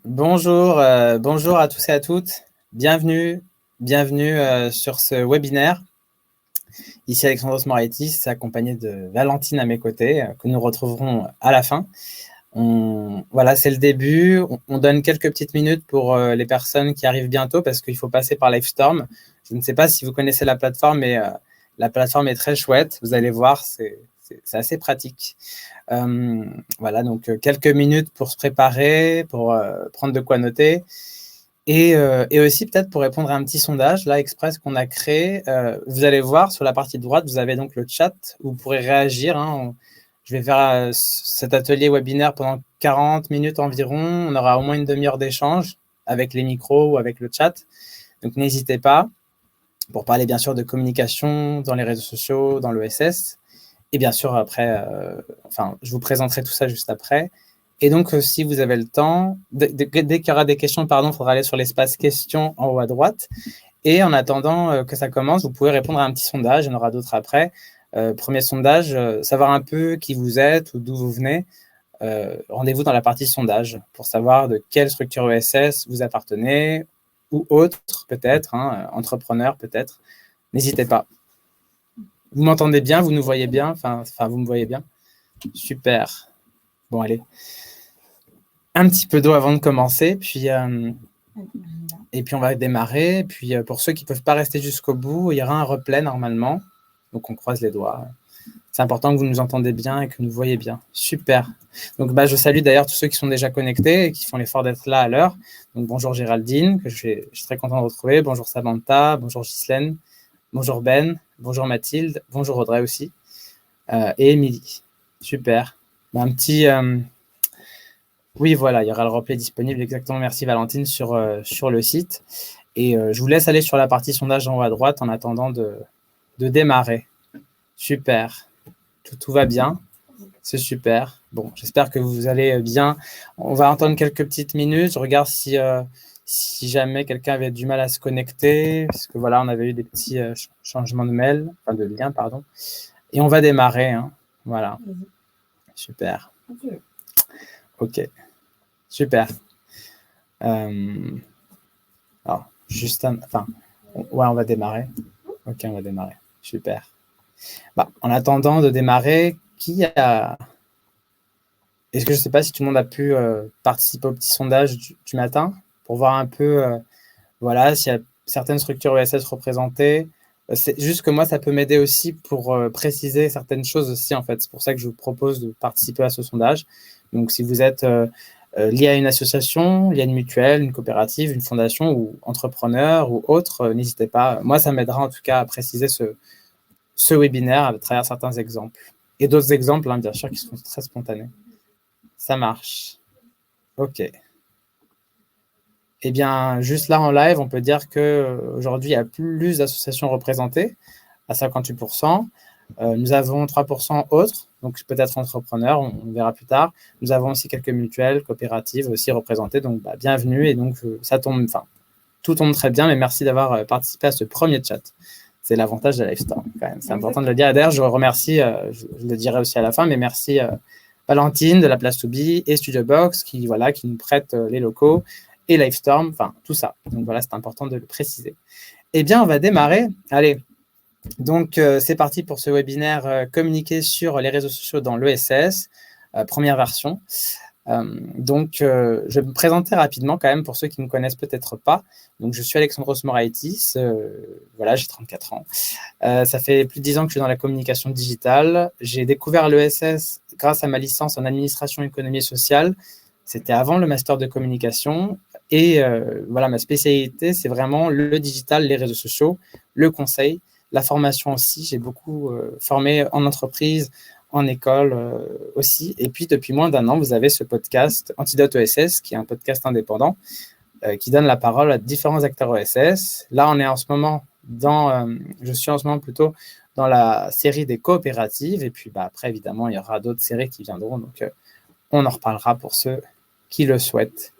Bonjour à tous et à toutes. Bienvenue sur ce webinaire. Ici Alexandros Moraitis, accompagné de Valentine à mes côtés, que nous retrouverons à la fin. Voilà, c'est le début. On donne quelques petites minutes pour les personnes qui arrivent bientôt parce qu'il faut passer par Livestorm. Je ne sais pas si vous connaissez la plateforme, mais la plateforme est très chouette. Vous allez voir, c'est assez pratique. Voilà, donc quelques minutes pour se préparer, pour prendre de quoi noter. Et aussi peut-être pour répondre à un petit sondage, là, express qu'on a créé. Vous allez voir, sur la partie droite, vous avez donc le chat où vous pourrez réagir. Je vais faire cet atelier webinaire pendant 40 minutes environ. On aura au moins une demi-heure d'échange avec les micros ou avec le chat. Donc, n'hésitez pas pour parler, bien sûr, de communication dans les réseaux sociaux, dans l'ESS. Et bien sûr, après, je vous présenterai tout ça juste après. Et donc, si vous avez le temps, dès qu'il y aura des questions, il faudra aller sur l'espace questions en haut à droite. Et en attendant que ça commence, vous pouvez répondre à un petit sondage. Il y en aura d'autres après. Premier sondage, savoir un peu qui vous êtes ou d'où vous venez. Rendez-vous dans la partie sondage pour savoir de quelle structure ESS vous appartenez ou autre, peut-être, entrepreneur, peut-être. N'hésitez pas. Vous m'entendez bien? Vous nous voyez bien? Vous me voyez bien? Super. Bon, allez. Un petit peu d'eau avant de commencer, et puis on va démarrer. Puis pour ceux qui ne peuvent pas rester jusqu'au bout, il y aura un replay normalement. Donc on croise les doigts. C'est important que vous nous entendez bien et que vous nous voyez bien. Super. Donc je salue d'ailleurs tous ceux qui sont déjà connectés et qui font l'effort d'être là à l'heure. Donc bonjour Géraldine, que je suis très content de retrouver. Bonjour Samantha, bonjour Ghislaine, bonjour Ben, bonjour Mathilde, bonjour Audrey aussi. Et Émilie. Super. Un petit... Oui, voilà, il y aura le replay disponible, exactement. Merci Valentine sur le site. Et je vous laisse aller sur la partie sondage en haut à droite en attendant de démarrer. Super. Tout va bien. C'est super. Bon, j'espère que vous allez bien. On va entendre quelques petites minutes. Je regarde si jamais quelqu'un avait du mal à se connecter, parce que voilà, on avait eu des petits changements de mail, enfin de lien, pardon. Et on va démarrer. Voilà. Super. Ok. Super. Alors, on va démarrer. Ok, on va démarrer. Super. En attendant de démarrer, est-ce que je ne sais pas si tout le monde a pu participer au petit sondage du matin pour voir un peu, s'il y a certaines structures ESS représentées. C'est juste que moi, ça peut m'aider aussi pour préciser certaines choses aussi, en fait. C'est pour ça que je vous propose de participer à ce sondage. Donc, si vous êtes lié à une association, lié à une mutuelle, une coopérative, une fondation ou entrepreneur ou autre, n'hésitez pas. Moi, ça m'aidera en tout cas à préciser ce webinaire à travers certains exemples. Et d'autres exemples, bien sûr, qui sont très spontanés. Ça marche. OK. Eh bien, juste là en live, on peut dire qu'aujourd'hui, il y a plus d'associations représentées, à 58%. Nous avons 3% autres, donc peut-être entrepreneurs, on verra plus tard. Nous avons aussi quelques mutuelles, coopératives aussi représentées, donc bienvenue. Et donc, tout tombe très bien, mais merci d'avoir participé à ce premier chat. C'est l'avantage de Livestorm, quand même. C'est important de le dire. Et d'ailleurs, je remercie, je le dirai aussi à la fin, mais merci Valentine de la Place to Be et Studio Box qui nous prêtent les locaux et Livestorm, tout ça. Donc voilà, c'est important de le préciser. Eh bien, on va démarrer. Allez, donc c'est parti pour ce webinaire communiquer sur les réseaux sociaux dans l'ESS, première version. Je vais me présenter rapidement quand même pour ceux qui ne me connaissent peut-être pas. Donc, je suis Alexandros Moraitis, j'ai 34 ans. Ça fait plus de 10 ans que je suis dans la communication digitale. J'ai découvert l'ESS grâce à ma licence en administration, économie et sociale. C'était avant le master de communication. Et ma spécialité, c'est vraiment le digital, les réseaux sociaux, le conseil, la formation aussi. J'ai beaucoup formé en entreprise, en école aussi. Et puis, depuis moins d'un an, vous avez ce podcast Antidote ESS, qui est un podcast indépendant, qui donne la parole à différents acteurs ESS. Là, je suis en ce moment plutôt dans la série des coopératives. Et puis, après, évidemment, il y aura d'autres séries qui viendront. Donc, on en reparlera pour ceux qui le souhaitent.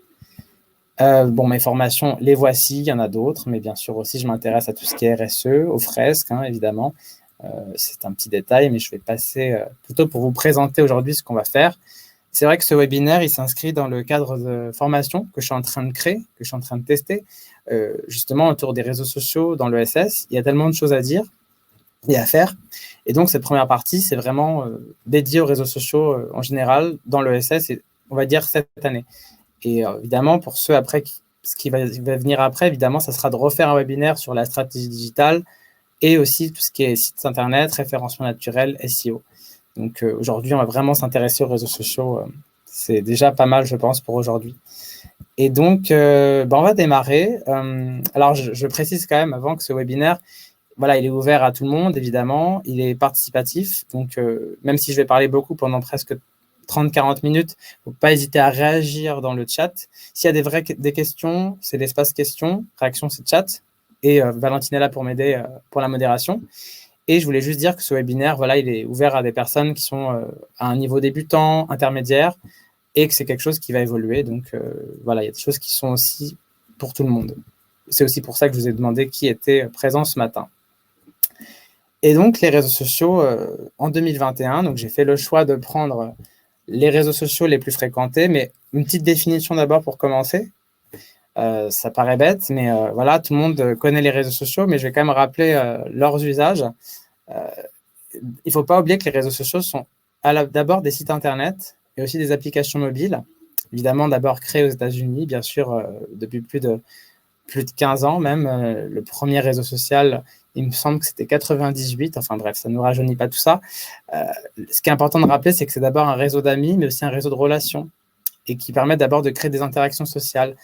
Mes formations, les voici. Il y en a d'autres. Mais bien sûr aussi, je m'intéresse à tout ce qui est RSE, aux fresques, évidemment. C'est un petit détail, mais je vais passer plutôt pour vous présenter aujourd'hui ce qu'on va faire. C'est vrai que ce webinaire, il s'inscrit dans le cadre de formation que je suis en train de créer, que je suis en train de tester, justement autour des réseaux sociaux dans l'ESS. Il y a tellement de choses à dire et à faire. Et donc, cette première partie, c'est vraiment dédié aux réseaux sociaux en général dans l'ESS, et on va dire cette année. Et évidemment, pour ceux après, ce qui va venir après, évidemment, ça sera de refaire un webinaire sur la stratégie digitale et aussi tout ce qui est sites internet, référencement naturel, SEO. Donc aujourd'hui, on va vraiment s'intéresser aux réseaux sociaux. C'est déjà pas mal, je pense, pour aujourd'hui. Et donc, on va démarrer. Alors, je précise quand même avant que ce webinaire, voilà, il est ouvert à tout le monde, évidemment. Il est participatif. Donc, même si je vais parler beaucoup pendant presque 30-40 minutes, il ne faut pas hésiter à réagir dans le chat. S'il y a des questions, c'est l'espace questions. Réaction, c'est chat. Et Valentine est là pour m'aider pour la modération. Et je voulais juste dire que ce webinaire, voilà, il est ouvert à des personnes qui sont à un niveau débutant, intermédiaire, et que c'est quelque chose qui va évoluer. Donc, voilà, il y a des choses qui sont aussi pour tout le monde. C'est aussi pour ça que je vous ai demandé qui était présent ce matin. Et donc, les réseaux sociaux, en 2021, donc j'ai fait le choix de prendre les réseaux sociaux les plus fréquentés, mais une petite définition d'abord pour commencer. Ça paraît bête, mais voilà, tout le monde connaît les réseaux sociaux, mais je vais quand même rappeler leurs usages. Il ne faut pas oublier que les réseaux sociaux sont d'abord des sites internet et aussi des applications mobiles. Évidemment, d'abord créés aux États-Unis, bien sûr, depuis plus de 15 ans même. Le premier réseau social, il me semble que c'était 98. Enfin bref, ça ne nous rajeunit pas tout ça. Ce qui est important de rappeler, c'est que c'est d'abord un réseau d'amis, mais aussi un réseau de relations et qui permet d'abord de créer des interactions sociales.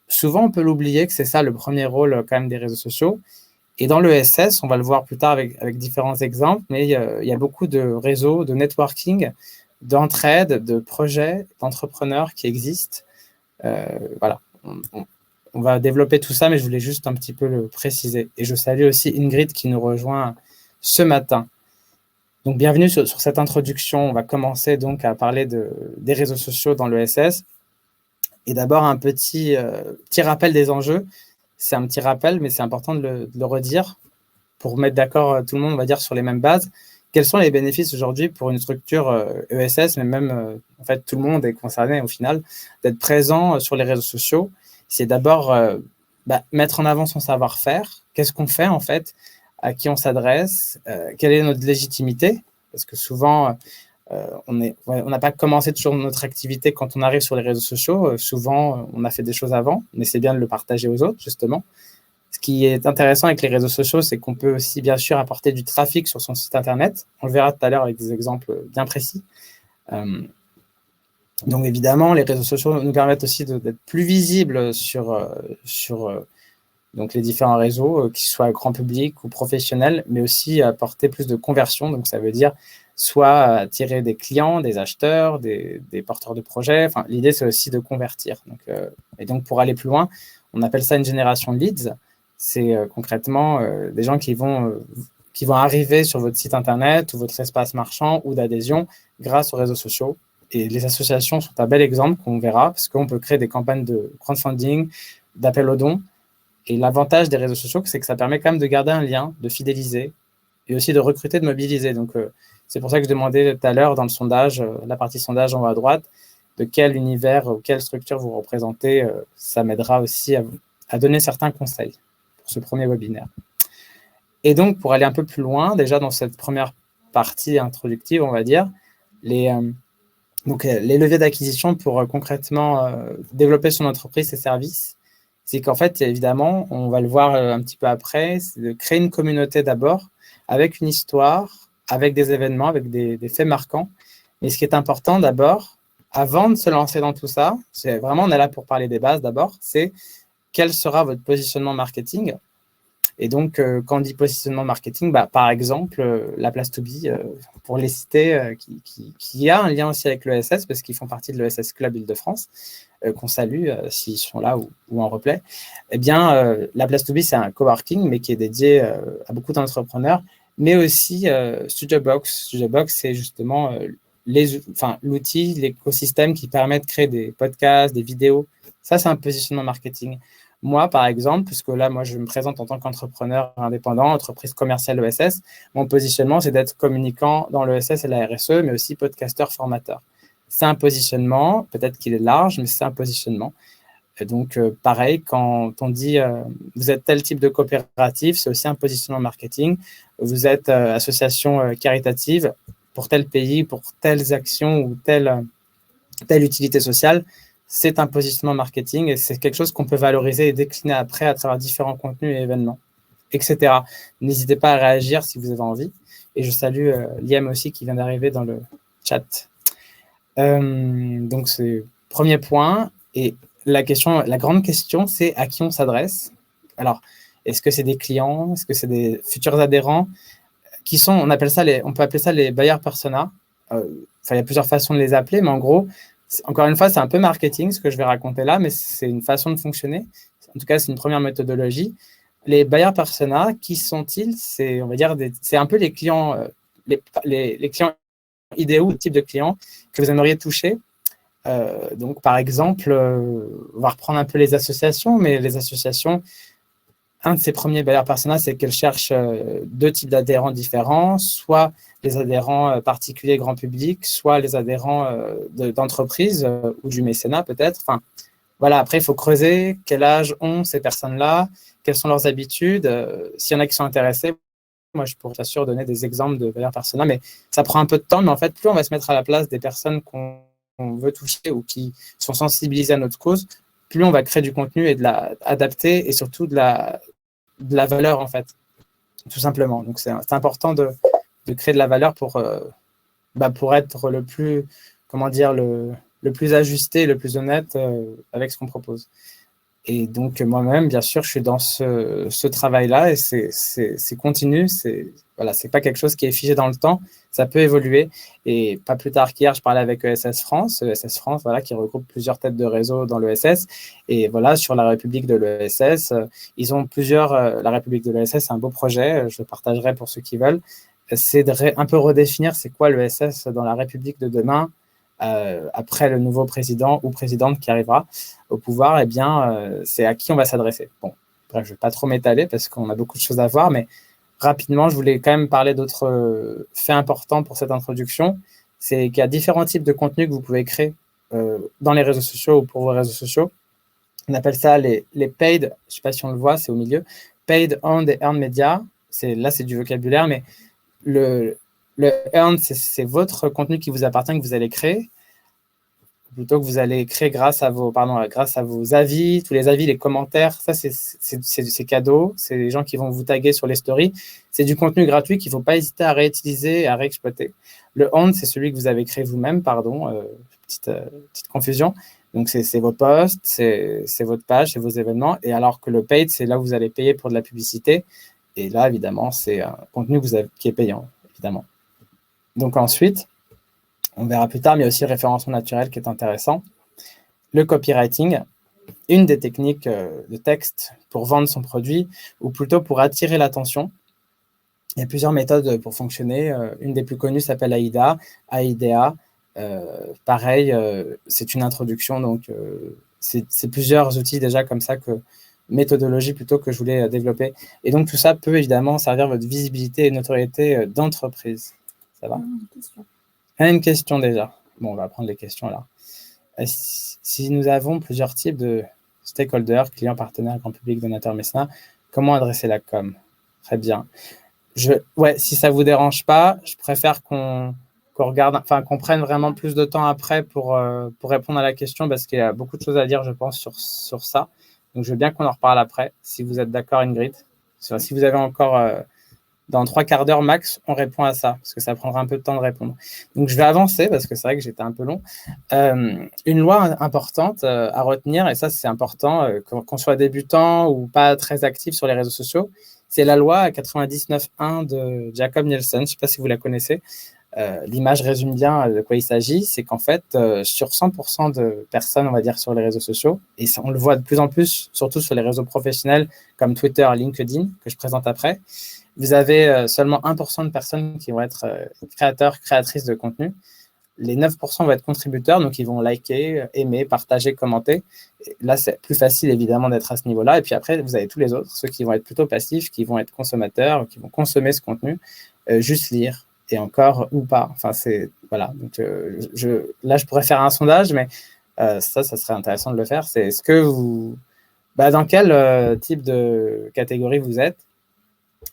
Souvent, on peut l'oublier que c'est ça le premier rôle quand même des réseaux sociaux. Et dans l'ESS, on va le voir plus tard avec différents exemples, mais il y a beaucoup de réseaux, de networking, d'entraide, de projets, d'entrepreneurs qui existent. Voilà, on va développer tout ça, mais je voulais juste un petit peu le préciser. Et je salue aussi Ingrid qui nous rejoint ce matin. Donc, bienvenue sur cette introduction. On va commencer donc à parler des réseaux sociaux dans l'ESS. Et d'abord, un petit rappel des enjeux. C'est un petit rappel, mais c'est important de le redire pour mettre d'accord tout le monde, on va dire, sur les mêmes bases. Quels sont les bénéfices aujourd'hui pour une structure ESS, mais même, en fait, tout le monde est concerné au final, d'être présent sur les réseaux sociaux? C'est d'abord mettre en avant son savoir-faire. Qu'est-ce qu'on fait, en fait? À qui on s'adresse? Quelle est notre légitimité? Parce que souvent, on n'a pas commencé toujours notre activité quand on arrive sur les réseaux sociaux. Souvent, on a fait des choses avant, mais c'est bien de le partager aux autres, justement. Ce qui est intéressant avec les réseaux sociaux, c'est qu'on peut aussi, bien sûr, apporter du trafic sur son site Internet. On le verra tout à l'heure avec des exemples bien précis. Donc, évidemment, les réseaux sociaux nous permettent aussi d'être plus visibles sur donc les différents réseaux, qu'ils soient grand public ou professionnels, mais aussi apporter plus de conversion. Donc, ça veut dire soit attirer des clients, des acheteurs, des porteurs de projets. Enfin, l'idée, c'est aussi de convertir. Donc, et donc, pour aller plus loin, on appelle ça une génération de leads. C'est concrètement des gens qui vont arriver sur votre site Internet ou votre espace marchand ou d'adhésion grâce aux réseaux sociaux. Et les associations sont un bel exemple qu'on verra, parce qu'on peut créer des campagnes de crowdfunding, d'appel aux dons. Et l'avantage des réseaux sociaux, c'est que ça permet quand même de garder un lien, de fidéliser et aussi de recruter, de mobiliser. Donc, c'est pour ça que je demandais tout à l'heure dans le sondage, la partie sondage en haut à droite, de quel univers ou quelle structure vous représentez. Ça m'aidera aussi à donner certains conseils pour ce premier webinaire. Et donc, pour aller un peu plus loin, déjà dans cette première partie introductive, on va dire, les leviers d'acquisition pour concrètement développer son entreprise, ses services, c'est qu'en fait, évidemment, on va le voir un petit peu après, c'est de créer une communauté d'abord, avec une histoire, avec des événements, avec des faits marquants. Mais ce qui est important d'abord, avant de se lancer dans tout ça, c'est vraiment, on est là pour parler des bases d'abord, c'est quel sera votre positionnement marketing. Et donc, quand on dit positionnement marketing, par exemple, la place to be, pour les citer, qui a un lien aussi avec l'ESS, parce qu'ils font partie de l'ESS Club Île-de-France, qu'on salue s'ils sont là ou en replay. Eh bien, la place to be, c'est un coworking, mais qui est dédié à beaucoup d'entrepreneurs, mais aussi StudioBox. StudioBox, c'est justement l'outil, l'écosystème qui permet de créer des podcasts, des vidéos. Ça, c'est un positionnement marketing. Moi, par exemple, puisque là, moi, je me présente en tant qu'entrepreneur indépendant, entreprise commerciale ESS, mon positionnement, c'est d'être communicant dans l'ESS et la RSE, mais aussi podcasteur, formateur. c'est un positionnement, peut-être qu'il est large, mais c'est un positionnement. Et donc, pareil, quand on dit vous êtes tel type de coopérative, c'est aussi un positionnement marketing. Vous êtes association caritative pour tel pays, pour telles actions ou telle utilité sociale, c'est un positionnement marketing et c'est quelque chose qu'on peut valoriser et décliner après à travers différents contenus et événements, etc. N'hésitez pas à réagir si vous avez envie. Et je salue Liam aussi qui vient d'arriver dans le chat. Donc, c'est le premier point. Et la grande question, c'est à qui on s'adresse. Alors, est-ce que c'est des clients? Est-ce que c'est des futurs adhérents qui sont, on peut appeler ça les buyers persona. Il y a plusieurs façons de les appeler, mais en gros, encore une fois, c'est un peu marketing, ce que je vais raconter là, mais c'est une façon de fonctionner. En tout cas, c'est une première méthodologie. Les buyers persona, qui sont-ils? C'est, on va dire, c'est un peu les clients, les clients idéaux, le type de clients que vous aimeriez toucher. Donc, par exemple, on va reprendre un peu les associations, mais les associations, un de ces premiers buyers persona, c'est qu'elles cherchent deux types d'adhérents différents, soit les adhérents particuliers grand public, soit les adhérents d'entreprises ou du mécénat peut-être. Enfin, voilà, après, il faut creuser quel âge ont ces personnes-là, quelles sont leurs habitudes. S'il y en a qui sont intéressés, moi, je pourrais bien sûr donner des exemples de buyers persona, mais ça prend un peu de temps. Mais en fait, plus on va se mettre à la place des personnes qu'on veut toucher ou qui sont sensibilisées à notre cause, plus on va créer du contenu et adapter et surtout de la valeur, en fait, tout simplement. Donc, c'est important de créer de la valeur pour être le plus, comment dire, le plus ajusté, le plus honnête avec ce qu'on propose. Et donc, moi-même, bien sûr, je suis dans ce travail-là et c'est continu. Voilà, c'est pas quelque chose qui est figé dans le temps. Ça peut évoluer. Et pas plus tard qu'hier, je parlais avec ESS France. ESS France, voilà, qui regroupe plusieurs têtes de réseau dans l'ESS. Et voilà, sur la République de l'ESS, ils ont la République de l'ESS, c'est un beau projet. Je le partagerai pour ceux qui veulent. C'est un peu redéfinir c'est quoi l'ESS dans la République de demain. Après le nouveau président ou présidente qui arrivera au pouvoir, eh bien, c'est à qui on va s'adresser. Bon, bref, je ne vais pas trop m'étaler parce qu'on a beaucoup de choses à voir, mais rapidement, je voulais quand même parler d'autres faits importants pour cette introduction. C'est qu'il y a différents types de contenus que vous pouvez créer dans les réseaux sociaux ou pour vos réseaux sociaux. On appelle ça les paid, je ne sais pas si on le voit, c'est au milieu, paid, owned et earned media. Là, c'est du vocabulaire, mais le earned, c'est votre contenu qui vous appartient, que vous allez créer, plutôt que vous allez créer grâce à vos avis, tous les avis, les commentaires. Ça, c'est cadeau. C'est les gens qui vont vous taguer sur les stories. C'est du contenu gratuit qu'il ne faut pas hésiter à réutiliser et à réexploiter. Le owned, c'est celui que vous avez créé vous-même, petite confusion. Donc, c'est vos posts, c'est votre page, c'est vos événements. Et alors que le paid, c'est là où vous allez payer pour de la publicité. Et là, évidemment, c'est un contenu qui est payant, évidemment. Donc ensuite, on verra plus tard, mais il y a aussi le référencement naturel qui est intéressant. Le copywriting, une des techniques de texte pour vendre son produit, ou plutôt pour attirer l'attention. Il y a plusieurs méthodes pour fonctionner. Une des plus connues s'appelle AIDA. Pareil, c'est une introduction, donc c'est plusieurs outils déjà comme ça méthodologie plutôt que je voulais développer. Et donc, tout ça peut évidemment servir votre visibilité et notoriété d'entreprise. Ça va? Une question déjà. Bon, on va prendre les questions là. Si nous avons plusieurs types de stakeholders, clients, partenaires, grand public, donateurs, mécènes, comment adresser la com? Très bien. Si ça ne vous dérange pas, je préfère qu'on prenne vraiment plus de temps après pour répondre à la question parce qu'il y a beaucoup de choses à dire, je pense, sur ça. Donc, je veux bien qu'on en reparle après, si vous êtes d'accord, Ingrid. Si vous avez encore, dans 3 quarts d'heure max, on répond à ça, parce que ça prendra un peu de temps de répondre. Donc, je vais avancer, parce que c'est vrai que j'étais un peu long. Une loi importante à retenir, et ça, c'est important, qu'on soit débutant ou pas très actif sur les réseaux sociaux, c'est la loi 99.1 de Jacob Nielsen. Je ne sais pas si vous la connaissez. L'image résume bien de quoi il s'agit, c'est qu'en fait, sur 100% de personnes, on va dire, sur les réseaux sociaux, et ça, on le voit de plus en plus, surtout sur les réseaux professionnels comme Twitter, LinkedIn, que je présente après, vous avez seulement 1% de personnes qui vont être créateurs, créatrices de contenu. Les 9% vont être contributeurs, donc ils vont liker, aimer, partager, commenter. Et là, c'est plus facile, évidemment, d'être à ce niveau-là. Et puis après, vous avez tous les autres, ceux qui vont être plutôt passifs, qui vont être consommateurs, qui vont consommer ce contenu, juste lire et encore ou pas. Enfin, voilà. Donc, là, je pourrais faire un sondage, mais ça serait intéressant de le faire. C'est est-ce que dans quel type de catégorie vous êtes?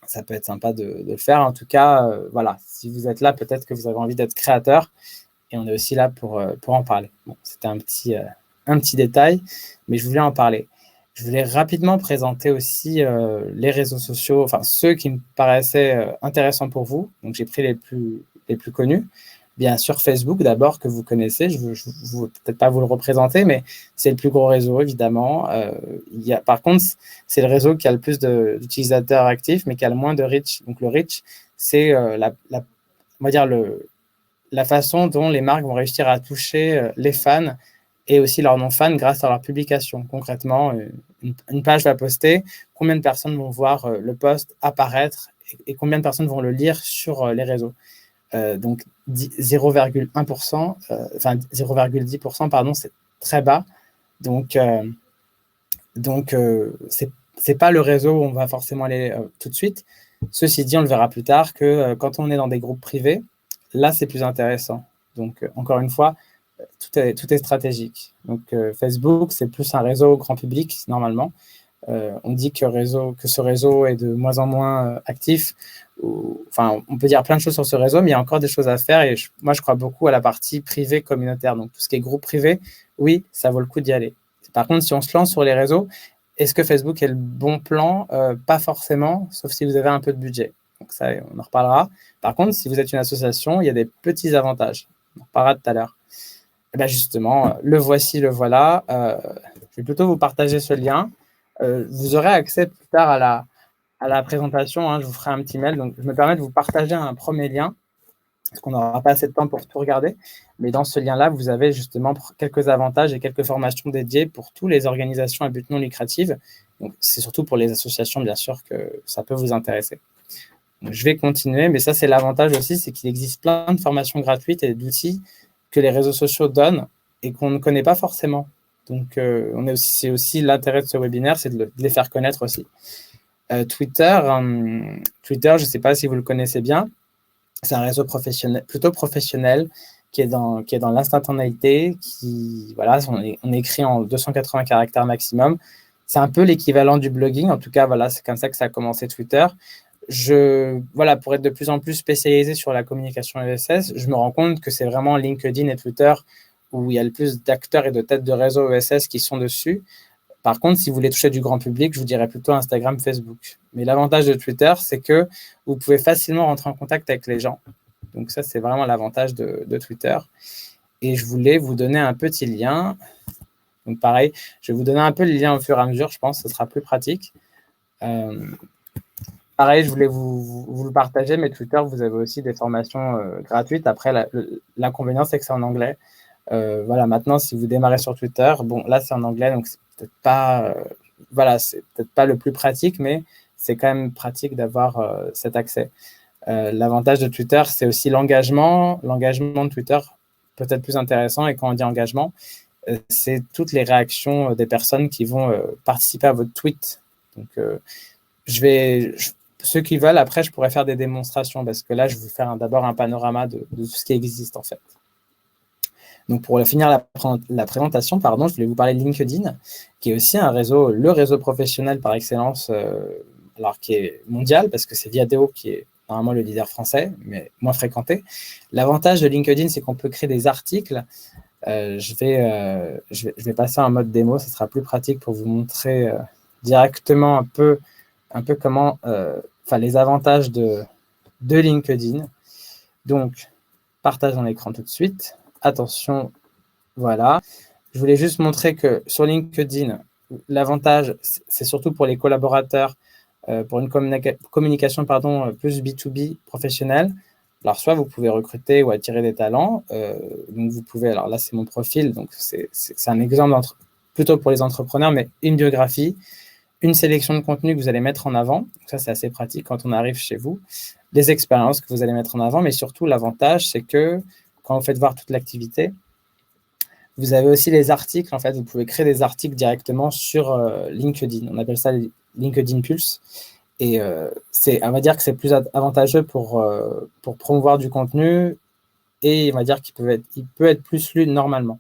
Ça peut être sympa de le faire. En tout cas, voilà, si vous êtes là, peut-être que vous avez envie d'être créateur, et on est aussi là pour en parler. Bon, c'était un petit détail, mais je voulais en parler. Je voulais rapidement présenter aussi les réseaux sociaux, enfin ceux qui me paraissaient intéressants pour vous. Donc, j'ai pris les plus connus. Bien sûr, Facebook d'abord, que vous connaissez. Je ne veux peut-être pas vous le représenter, mais c'est le plus gros réseau, évidemment. Par contre, c'est le réseau qui a le plus d'utilisateurs actifs, mais qui a le moins de reach. Donc, le reach, c'est on va dire la façon dont les marques vont réussir à toucher les fans et aussi leurs non-fans grâce à leur publication. Concrètement, une page va poster, combien de personnes vont voir le post apparaître et combien de personnes vont le lire sur les réseaux. Donc 0,1%, enfin 0,10%, pardon, c'est très bas. Donc c'est pas le réseau où on va forcément aller tout de suite. Ceci dit, on le verra plus tard que quand on est dans des groupes privés, là c'est plus intéressant. Donc encore une fois, tout est stratégique. Donc Facebook, c'est plus un réseau grand public normalement. On dit que ce réseau est de moins en moins actif. Enfin, on peut dire plein de choses sur ce réseau, mais il y a encore des choses à faire. Et moi, je crois beaucoup à la partie privée communautaire. Donc, tout ce qui est groupe privé, oui, ça vaut le coup d'y aller. Par contre, si on se lance sur les réseaux, est-ce que Facebook est le bon plan? Pas forcément, sauf si vous avez un peu de budget. Donc, ça, on en reparlera. Par contre, si vous êtes une association, il y a des petits avantages. On en reparlera tout à l'heure. Et bien justement, le voici, le voilà. Je vais plutôt vous partager ce lien. Vous aurez accès plus tard à la présentation. Hein, je vous ferai un petit mail. Donc, je me permets de vous partager un premier lien, parce qu'on n'aura pas assez de temps pour tout regarder. Mais dans ce lien-là, vous avez justement quelques avantages et quelques formations dédiées pour toutes les organisations à but non lucratif. Donc, c'est surtout pour les associations, bien sûr, que ça peut vous intéresser. Donc, je vais continuer, mais ça, c'est l'avantage aussi, c'est qu'il existe plein de formations gratuites et d'outils que les réseaux sociaux donnent et qu'on ne connaît pas forcément. Donc, c'est aussi l'intérêt de ce webinaire, c'est de les faire connaître aussi. Twitter, je ne sais pas si vous le connaissez bien, c'est un réseau plutôt professionnel qui est dans l'instantanéité, voilà, on écrit en 280 caractères maximum. C'est un peu l'équivalent du blogging, en tout cas, voilà, c'est comme ça que ça a commencé Twitter. Voilà, pour être de plus en plus spécialisé sur la communication ESS, je me rends compte que c'est vraiment LinkedIn et Twitter où il y a le plus d'acteurs et de têtes de réseau ESS qui sont dessus. Par contre, si vous voulez toucher du grand public, je vous dirais plutôt Instagram, Facebook. Mais l'avantage de Twitter, c'est que vous pouvez facilement rentrer en contact avec les gens. Donc ça, c'est vraiment l'avantage de Twitter. Et je voulais vous donner un petit lien. Donc pareil, je vais vous donner un peu les liens au fur et à mesure, je pense que ce sera plus pratique. Pareil, je voulais vous le partager, mais Twitter, vous avez aussi des formations gratuites. Après, l'inconvénient, c'est que c'est en anglais. Voilà, maintenant, si vous démarrez sur Twitter, bon, là, c'est en anglais, donc c'est peut-être pas, c'est peut-être pas le plus pratique, mais c'est quand même pratique d'avoir cet accès. L'avantage de Twitter, c'est aussi l'engagement. L'engagement de Twitter peut être plus intéressant, et quand on dit engagement, c'est toutes les réactions des personnes qui vont participer à votre tweet. Donc, ceux qui veulent, après, je pourrais faire des démonstrations, parce que là, je vais vous faire d'abord un panorama de tout ce qui existe, en fait. Donc, pour finir la présentation, je voulais vous parler de LinkedIn, qui est aussi le réseau professionnel par excellence, alors qui est mondial, parce que c'est Viadeo qui est normalement le leader français, mais moins fréquenté. L'avantage de LinkedIn, c'est qu'on peut créer des articles. Je vais passer en mode démo, ce sera plus pratique pour vous montrer directement un peu comment, les avantages de LinkedIn. Donc, partage dans l'écran tout de suite. Attention, voilà. Je voulais juste montrer que sur LinkedIn, l'avantage, c'est surtout pour les collaborateurs, pour une communication plus B2B professionnelle. Alors, soit vous pouvez recruter ou attirer des talents. Donc, vous pouvez, alors là, c'est mon profil. Donc, c'est un exemple plutôt pour les entrepreneurs, mais une biographie, une sélection de contenu que vous allez mettre en avant. Ça, c'est assez pratique quand on arrive chez vous. Les expériences que vous allez mettre en avant, mais surtout, l'avantage, c'est que quand vous faites voir toute l'activité, vous avez aussi les articles. En fait, vous pouvez créer des articles directement sur LinkedIn. On appelle ça LinkedIn Pulse. Et on va dire que c'est plus avantageux pour promouvoir du contenu, et on va dire qu'il peut être plus lu normalement.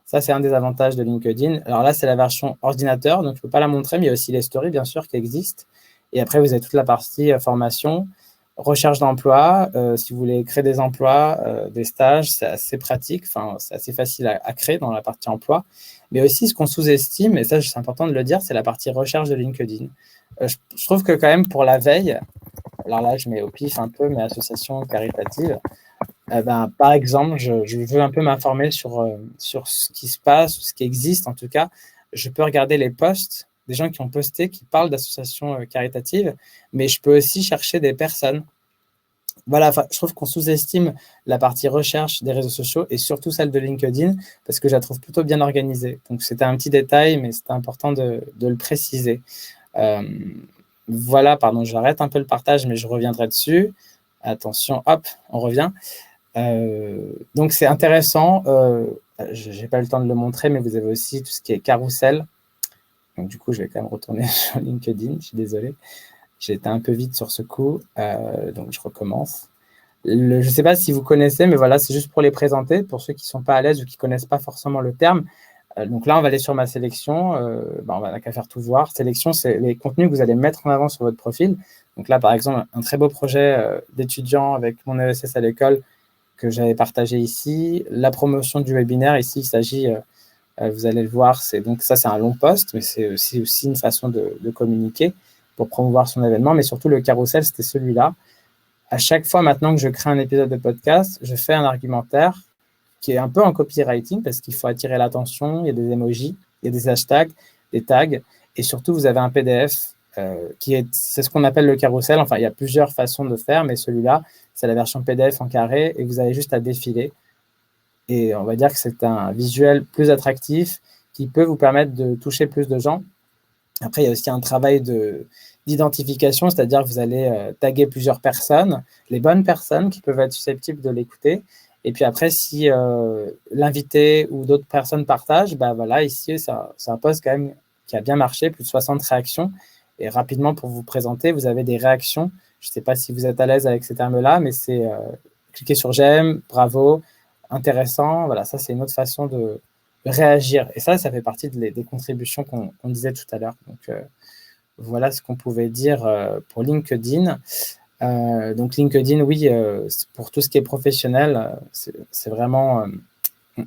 Ça, c'est un des avantages de LinkedIn. Alors là, c'est la version ordinateur, donc je ne peux pas la montrer, mais il y a aussi les stories, bien sûr, qui existent. Et après, vous avez toute la partie formation, recherche d'emploi. Si vous voulez créer des emplois, des stages, c'est assez pratique. Enfin, c'est assez facile à créer dans la partie emploi. Mais aussi, ce qu'on sous-estime, et ça, c'est important de le dire, c'est la partie recherche de LinkedIn. Je trouve que quand même, pour la veille, alors là, je mets au pif un peu mes associations caritatives. Par exemple, je veux un peu m'informer sur ce qui se passe, ou ce qui existe en tout cas. Je peux regarder les posts des gens qui ont posté, qui parlent d'associations caritatives, mais je peux aussi chercher des personnes. Voilà, je trouve qu'on sous-estime la partie recherche des réseaux sociaux et surtout celle de LinkedIn parce que je la trouve plutôt bien organisée. Donc, c'était un petit détail, mais c'était important de le préciser. Voilà, pardon, j'arrête un peu le partage, mais je reviendrai dessus. Attention, hop, on revient. Donc, c'est intéressant. Je n'ai pas eu le temps de le montrer, mais vous avez aussi tout ce qui est carrousel. Donc, du coup, je vais quand même retourner sur LinkedIn. Je suis désolé. J'ai été un peu vite sur ce coup. Donc, je recommence. Je ne sais pas si vous connaissez, mais voilà, c'est juste pour les présenter, pour ceux qui ne sont pas à l'aise ou qui ne connaissent pas forcément le terme. Donc là, on va aller sur ma sélection. On va qu'à faire tout voir. Sélection, c'est les contenus que vous allez mettre en avant sur votre profil. Donc là, par exemple, un très beau projet d'étudiant avec mon ESS à l'école que j'avais partagé ici. La promotion du webinaire, ici, il s'agit, vous allez le voir, donc ça, c'est un long post, mais c'est aussi une façon de communiquer pour promouvoir son événement. Mais surtout, le carrousel, c'était celui-là. À chaque fois maintenant que je crée un épisode de podcast, je fais un argumentaire qui est un peu en copywriting parce qu'il faut attirer l'attention. Il y a des emojis, il y a des hashtags, des tags, et surtout, vous avez un PDF c'est ce qu'on appelle le carrousel. Enfin, il y a plusieurs façons de faire, mais celui-là, c'est la version PDF en carré et vous avez juste à défiler. Et on va dire que c'est un visuel plus attractif qui peut vous permettre de toucher plus de gens. Après, il y a aussi un travail d'identification, c'est-à-dire que vous allez taguer plusieurs personnes, les bonnes personnes qui peuvent être susceptibles de l'écouter. Et puis après, si l'invité ou d'autres personnes partagent, voilà, ici, c'est un post quand même qui a bien marché, plus de 60 réactions. Et rapidement, pour vous présenter, vous avez des réactions. Je ne sais pas si vous êtes à l'aise avec ces termes-là, mais c'est cliquer sur j'aime, bravo, intéressant. Voilà, ça, c'est une autre façon de réagir. Et ça fait partie des contributions qu'on disait tout à l'heure. Donc, voilà ce qu'on pouvait dire pour LinkedIn. Donc, LinkedIn, oui, pour tout ce qui est professionnel, c'est vraiment...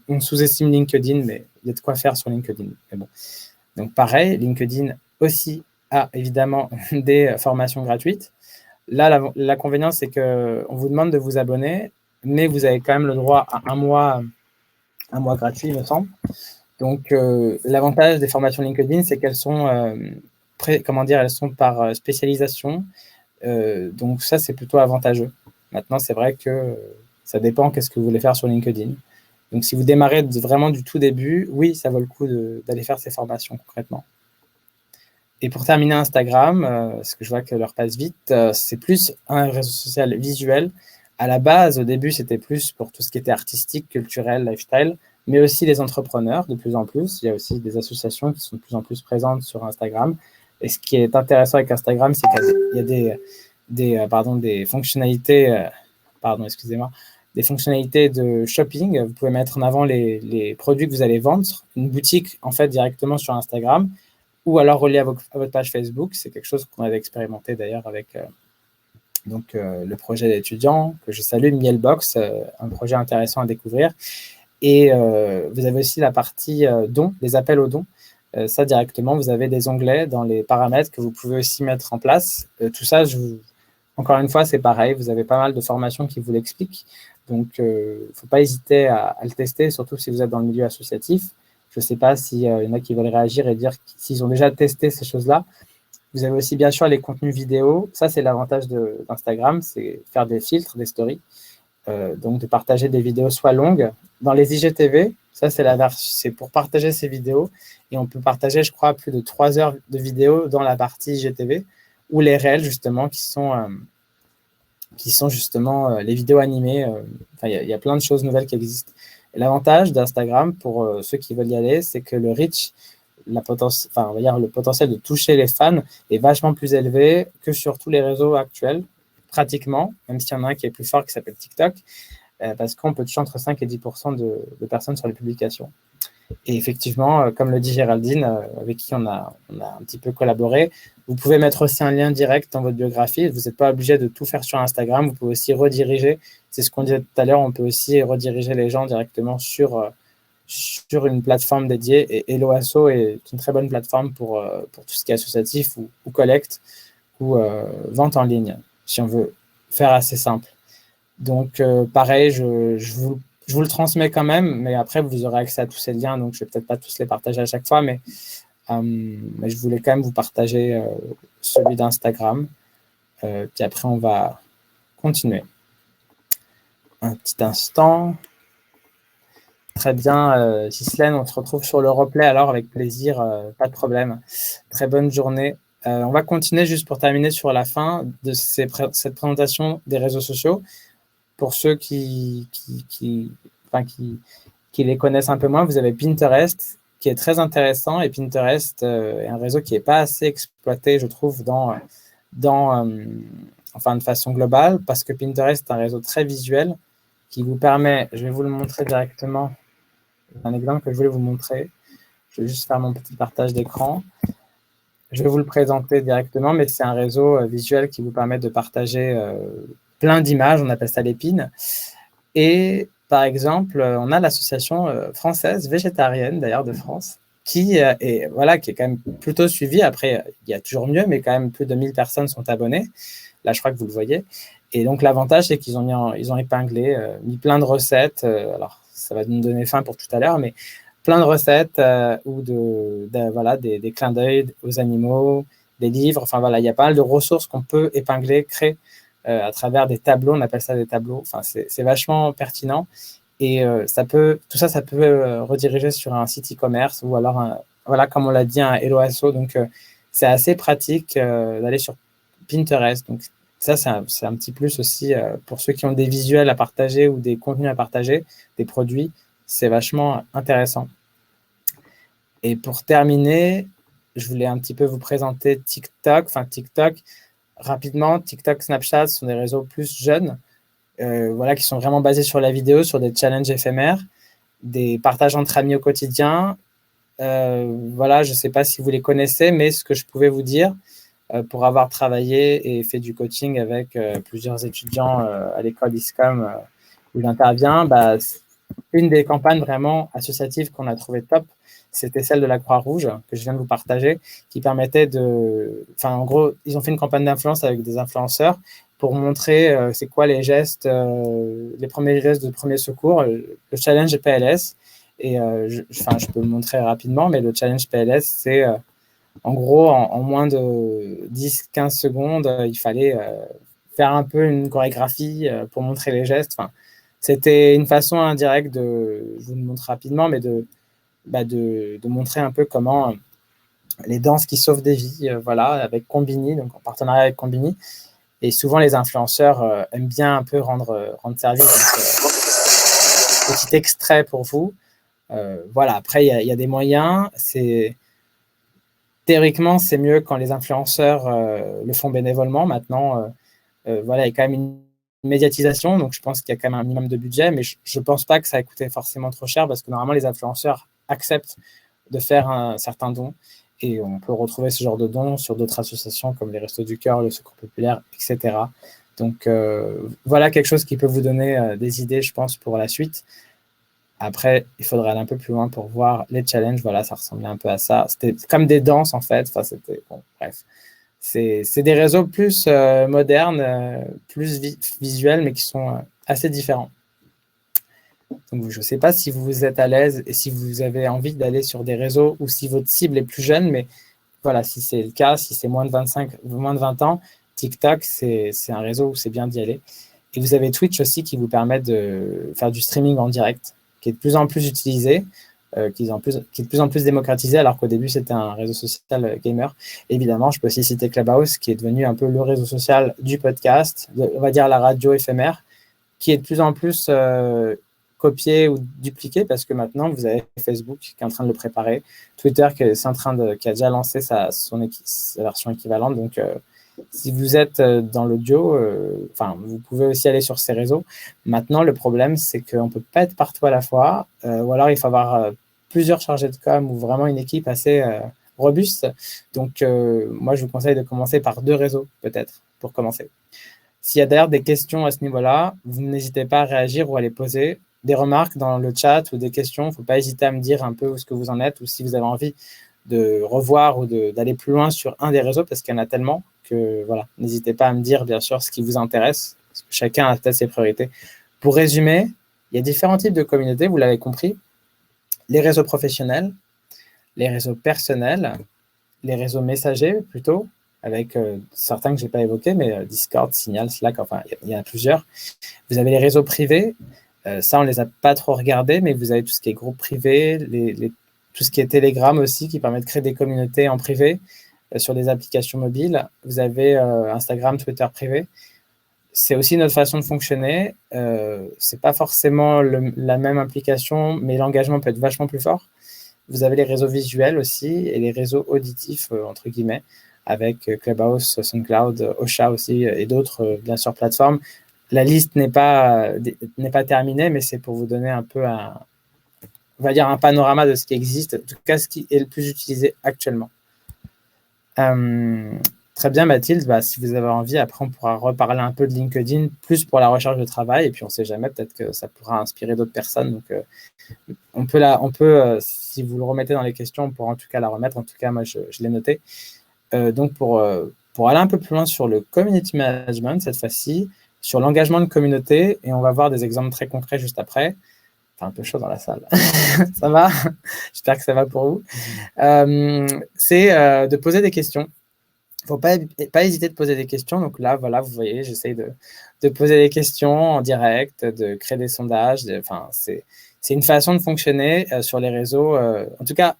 on sous-estime LinkedIn, mais il y a de quoi faire sur LinkedIn. Mais bon. Donc, pareil, LinkedIn aussi a évidemment des formations gratuites. Là, l'inconvénient, c'est qu'on vous demande de vous abonner, mais vous avez quand même le droit à un mois gratuit, il me semble. Donc, l'avantage des formations LinkedIn, c'est qu'elles sont, elles sont par spécialisation. Donc, ça, c'est plutôt avantageux. Maintenant, c'est vrai que ça dépend qu'est-ce que vous voulez faire sur LinkedIn. Donc, si vous démarrez vraiment du tout début, oui, ça vaut le coup d'aller faire ces formations concrètement. Et pour terminer Instagram, parce que je vois que l'heure passe vite, c'est plus un réseau social visuel. À la base, au début, c'était plus pour tout ce qui était artistique, culturel, lifestyle, mais aussi les entrepreneurs de plus en plus. Il y a aussi des associations qui sont de plus en plus présentes sur Instagram. Et ce qui est intéressant avec Instagram, c'est qu'il y a des fonctionnalités, des fonctionnalités de shopping. Vous pouvez mettre en avant les produits que vous allez vendre, une boutique en fait directement sur Instagram, ou alors relié à votre page Facebook. C'est quelque chose qu'on avait expérimenté d'ailleurs avec le projet d'étudiants que je salue, Mielbox, un projet intéressant à découvrir. Et vous avez aussi la partie dons, les appels aux dons. Ça, directement, vous avez des onglets dans les paramètres que vous pouvez aussi mettre en place. Tout ça, encore une fois, c'est pareil. Vous avez pas mal de formations qui vous l'expliquent. Donc, il ne faut pas hésiter à le tester, surtout si vous êtes dans le milieu associatif. Je ne sais pas s'il y en a qui veulent réagir et dire s'ils ont déjà testé ces choses-là. Vous avez aussi, bien sûr, les contenus vidéo. Ça, c'est l'avantage d'Instagram, c'est faire des filtres, des stories. Donc, de partager des vidéos soit longues. Dans les IGTV, ça, c'est pour partager ces vidéos. Et on peut partager, je crois, plus de 3 heures de vidéos dans la partie IGTV, ou les réels, justement, qui sont justement les vidéos animées. Il y a plein de choses nouvelles qui existent. L'avantage d'Instagram, pour ceux qui veulent y aller, c'est que le reach, on va dire, le potentiel de toucher les fans est vachement plus élevé que sur tous les réseaux actuels, pratiquement, même s'il y en a un qui est plus fort qui s'appelle TikTok, parce qu'on peut toucher entre 5 et 10% de personnes sur les publications. Et effectivement, comme le dit Géraldine, avec qui on a un petit peu collaboré, vous pouvez mettre aussi un lien direct dans votre biographie. Vous n'êtes pas obligé de tout faire sur Instagram. Vous pouvez aussi rediriger. C'est ce qu'on disait tout à l'heure. On peut aussi rediriger les gens directement sur une plateforme dédiée. Et Helloasso est une très bonne plateforme pour tout ce qui est associatif ou collecte ou vente en ligne, si on veut faire assez simple. Donc, pareil, je vous le transmets quand même, mais après, vous aurez accès à tous ces liens, donc je ne vais peut-être pas tous les partager à chaque fois, mais je voulais quand même vous partager celui d'Instagram. Puis après, on va continuer. Un petit instant. Très bien, Ghislaine, on se retrouve sur le replay alors avec plaisir, pas de problème. Très bonne journée. On va continuer juste pour terminer sur la fin de cette présentation des réseaux sociaux. Pour ceux qui les connaissent un peu moins, vous avez Pinterest, qui est très intéressant. Et Pinterest est un réseau qui n'est pas assez exploité, je trouve, de façon globale, parce que Pinterest est un réseau très visuel qui vous permet, je vais vous le montrer directement, un exemple que je voulais vous montrer. Je vais juste faire mon petit partage d'écran. Je vais vous le présenter directement, mais c'est un réseau visuel qui vous permet de partager plein d'images, on appelle ça l'épine. Et par exemple, on a l'association française végétarienne, d'ailleurs, de France, qui est quand même plutôt suivie. Après, il y a toujours mieux, mais quand même plus de 1000 personnes sont abonnées. Là, je crois que vous le voyez. Et donc, l'avantage, c'est qu'ils ont épinglé, mis plein de recettes. Alors, ça va nous donner faim pour tout à l'heure, mais plein de recettes ou des clins d'œil aux animaux, des livres. Enfin, voilà, il y a pas mal de ressources qu'on peut épingler, créer à travers des tableaux. On appelle ça des tableaux. Enfin, c'est vachement pertinent. Et tout ça peut rediriger sur un site e-commerce ou alors, comme on l'a dit, un Helloasso. Donc, c'est assez pratique d'aller sur Pinterest. Donc, ça, c'est un petit plus aussi pour ceux qui ont des visuels à partager ou des contenus à partager, des produits. C'est vachement intéressant. Et pour terminer, je voulais un petit peu vous présenter TikTok. Enfin, TikTok, rapidement, TikTok, Snapchat sont des réseaux plus jeunes, qui sont vraiment basés sur la vidéo, sur des challenges éphémères, des partages entre amis au quotidien. Je ne sais pas si vous les connaissez, mais ce que je pouvais vous dire, pour avoir travaillé et fait du coaching avec plusieurs étudiants à l'école ISCOM où j'interviens, une des campagnes vraiment associatives qu'on a trouvé top, c'était celle de la Croix-Rouge que je viens de vous partager, qui permettait en gros, ils ont fait une campagne d'influence avec des influenceurs pour montrer c'est quoi les gestes, les premiers gestes de premier secours, le challenge PLS. Et je peux le montrer rapidement, mais le challenge PLS, c'est en gros, en moins de 10-15 secondes, il fallait faire un peu une chorégraphie pour montrer les gestes. Enfin, c'était une façon indirecte je vous le montre rapidement, mais de montrer un peu comment les danses qui sauvent des vies, avec Combini, donc en partenariat avec Combini. Et souvent, les influenceurs aiment bien un peu rendre service. Donc, petit extrait pour vous. Après, il y a des moyens. Théoriquement, c'est mieux quand les influenceurs le font bénévolement. Maintenant, il y a quand même une médiatisation, donc je pense qu'il y a quand même un minimum de budget, mais je ne pense pas que ça a coûté forcément trop cher parce que normalement, les influenceurs acceptent de faire un certain don et on peut retrouver ce genre de dons sur d'autres associations comme les Restos du Cœur, le Secours Populaire, etc. Donc, voilà quelque chose qui peut vous donner des idées, je pense, pour la suite. Après, il faudrait aller un peu plus loin pour voir les challenges. Voilà, ça ressemblait un peu à ça. C'était comme des danses, en fait. Enfin, c'était, bref. C'est des réseaux plus modernes, plus visuels, mais qui sont assez différents. Donc, je ne sais pas si vous êtes à l'aise et si vous avez envie d'aller sur des réseaux ou si votre cible est plus jeune, mais voilà, si c'est le cas, si c'est moins de 20 ans, TikTok, c'est un réseau où c'est bien d'y aller. Et vous avez Twitch aussi qui vous permet de faire du streaming en direct, qui est de plus en plus utilisé, qui est de plus en plus démocratisé, alors qu'au début, c'était un réseau social gamer. Évidemment, je peux aussi citer Clubhouse, qui est devenu un peu le réseau social du podcast, on va dire la radio éphémère, qui est de plus en plus copier ou dupliquer parce que maintenant, vous avez Facebook qui est en train de le préparer, Twitter qui a déjà lancé sa version équivalente. Donc, si vous êtes dans l'audio, vous pouvez aussi aller sur ces réseaux. Maintenant, le problème, c'est qu'on ne peut pas être partout à la fois, ou alors il faut avoir plusieurs chargés de com ou vraiment une équipe assez robuste. Donc, moi, je vous conseille de commencer par 2 réseaux, peut-être, pour commencer. S'il y a d'ailleurs des questions à ce niveau-là, vous n'hésitez pas à réagir ou à les poser. Des remarques dans le chat ou des questions, il ne faut pas hésiter à me dire un peu où ce que vous en êtes ou si vous avez envie de revoir ou d'aller plus loin sur un des réseaux parce qu'il y en a tellement que voilà, n'hésitez pas à me dire bien sûr ce qui vous intéresse, parce que chacun a peut-être ses priorités. Pour résumer, il y a différents types de communautés, vous l'avez compris. Les réseaux professionnels, les réseaux personnels, les réseaux messagers plutôt, avec certains que je n'ai pas évoqués, mais Discord, Signal, Slack, enfin, il y en a plusieurs. Vous avez les réseaux privés, ça, on ne les a pas trop regardés, mais vous avez tout ce qui est groupe privé, tout ce qui est Telegram aussi, qui permet de créer des communautés en privé sur des applications mobiles. Vous avez Instagram, Twitter privé. C'est aussi notre façon de fonctionner. Ce n'est pas forcément la même implication, mais l'engagement peut être vachement plus fort. Vous avez les réseaux visuels aussi et les réseaux auditifs, entre guillemets, avec Clubhouse, SoundCloud, Ocha aussi et d'autres, bien sûr, plateformes. La liste n'est pas terminée, mais c'est pour vous donner un peu on va dire un panorama de ce qui existe, en tout cas ce qui est le plus utilisé actuellement. Très bien, Mathilde. Si vous avez envie, après, on pourra reparler un peu de LinkedIn, plus pour la recherche de travail. Et puis, on ne sait jamais, peut-être que ça pourra inspirer d'autres personnes. Donc, on peut si vous le remettez dans les questions, on pourra en tout cas la remettre. En tout cas, moi, je l'ai noté. Donc, pour aller un peu plus loin sur le community management, cette fois-ci, sur l'engagement de communauté, et on va voir des exemples très concrets juste après. C'est un peu chaud dans la salle. Ça va? J'espère que ça va pour vous. C'est de poser des questions. Il ne faut pas hésiter de poser des questions. Donc là, voilà, vous voyez, j'essaye de poser des questions en direct, de créer des sondages. C'est une façon de fonctionner sur les réseaux. En tout cas,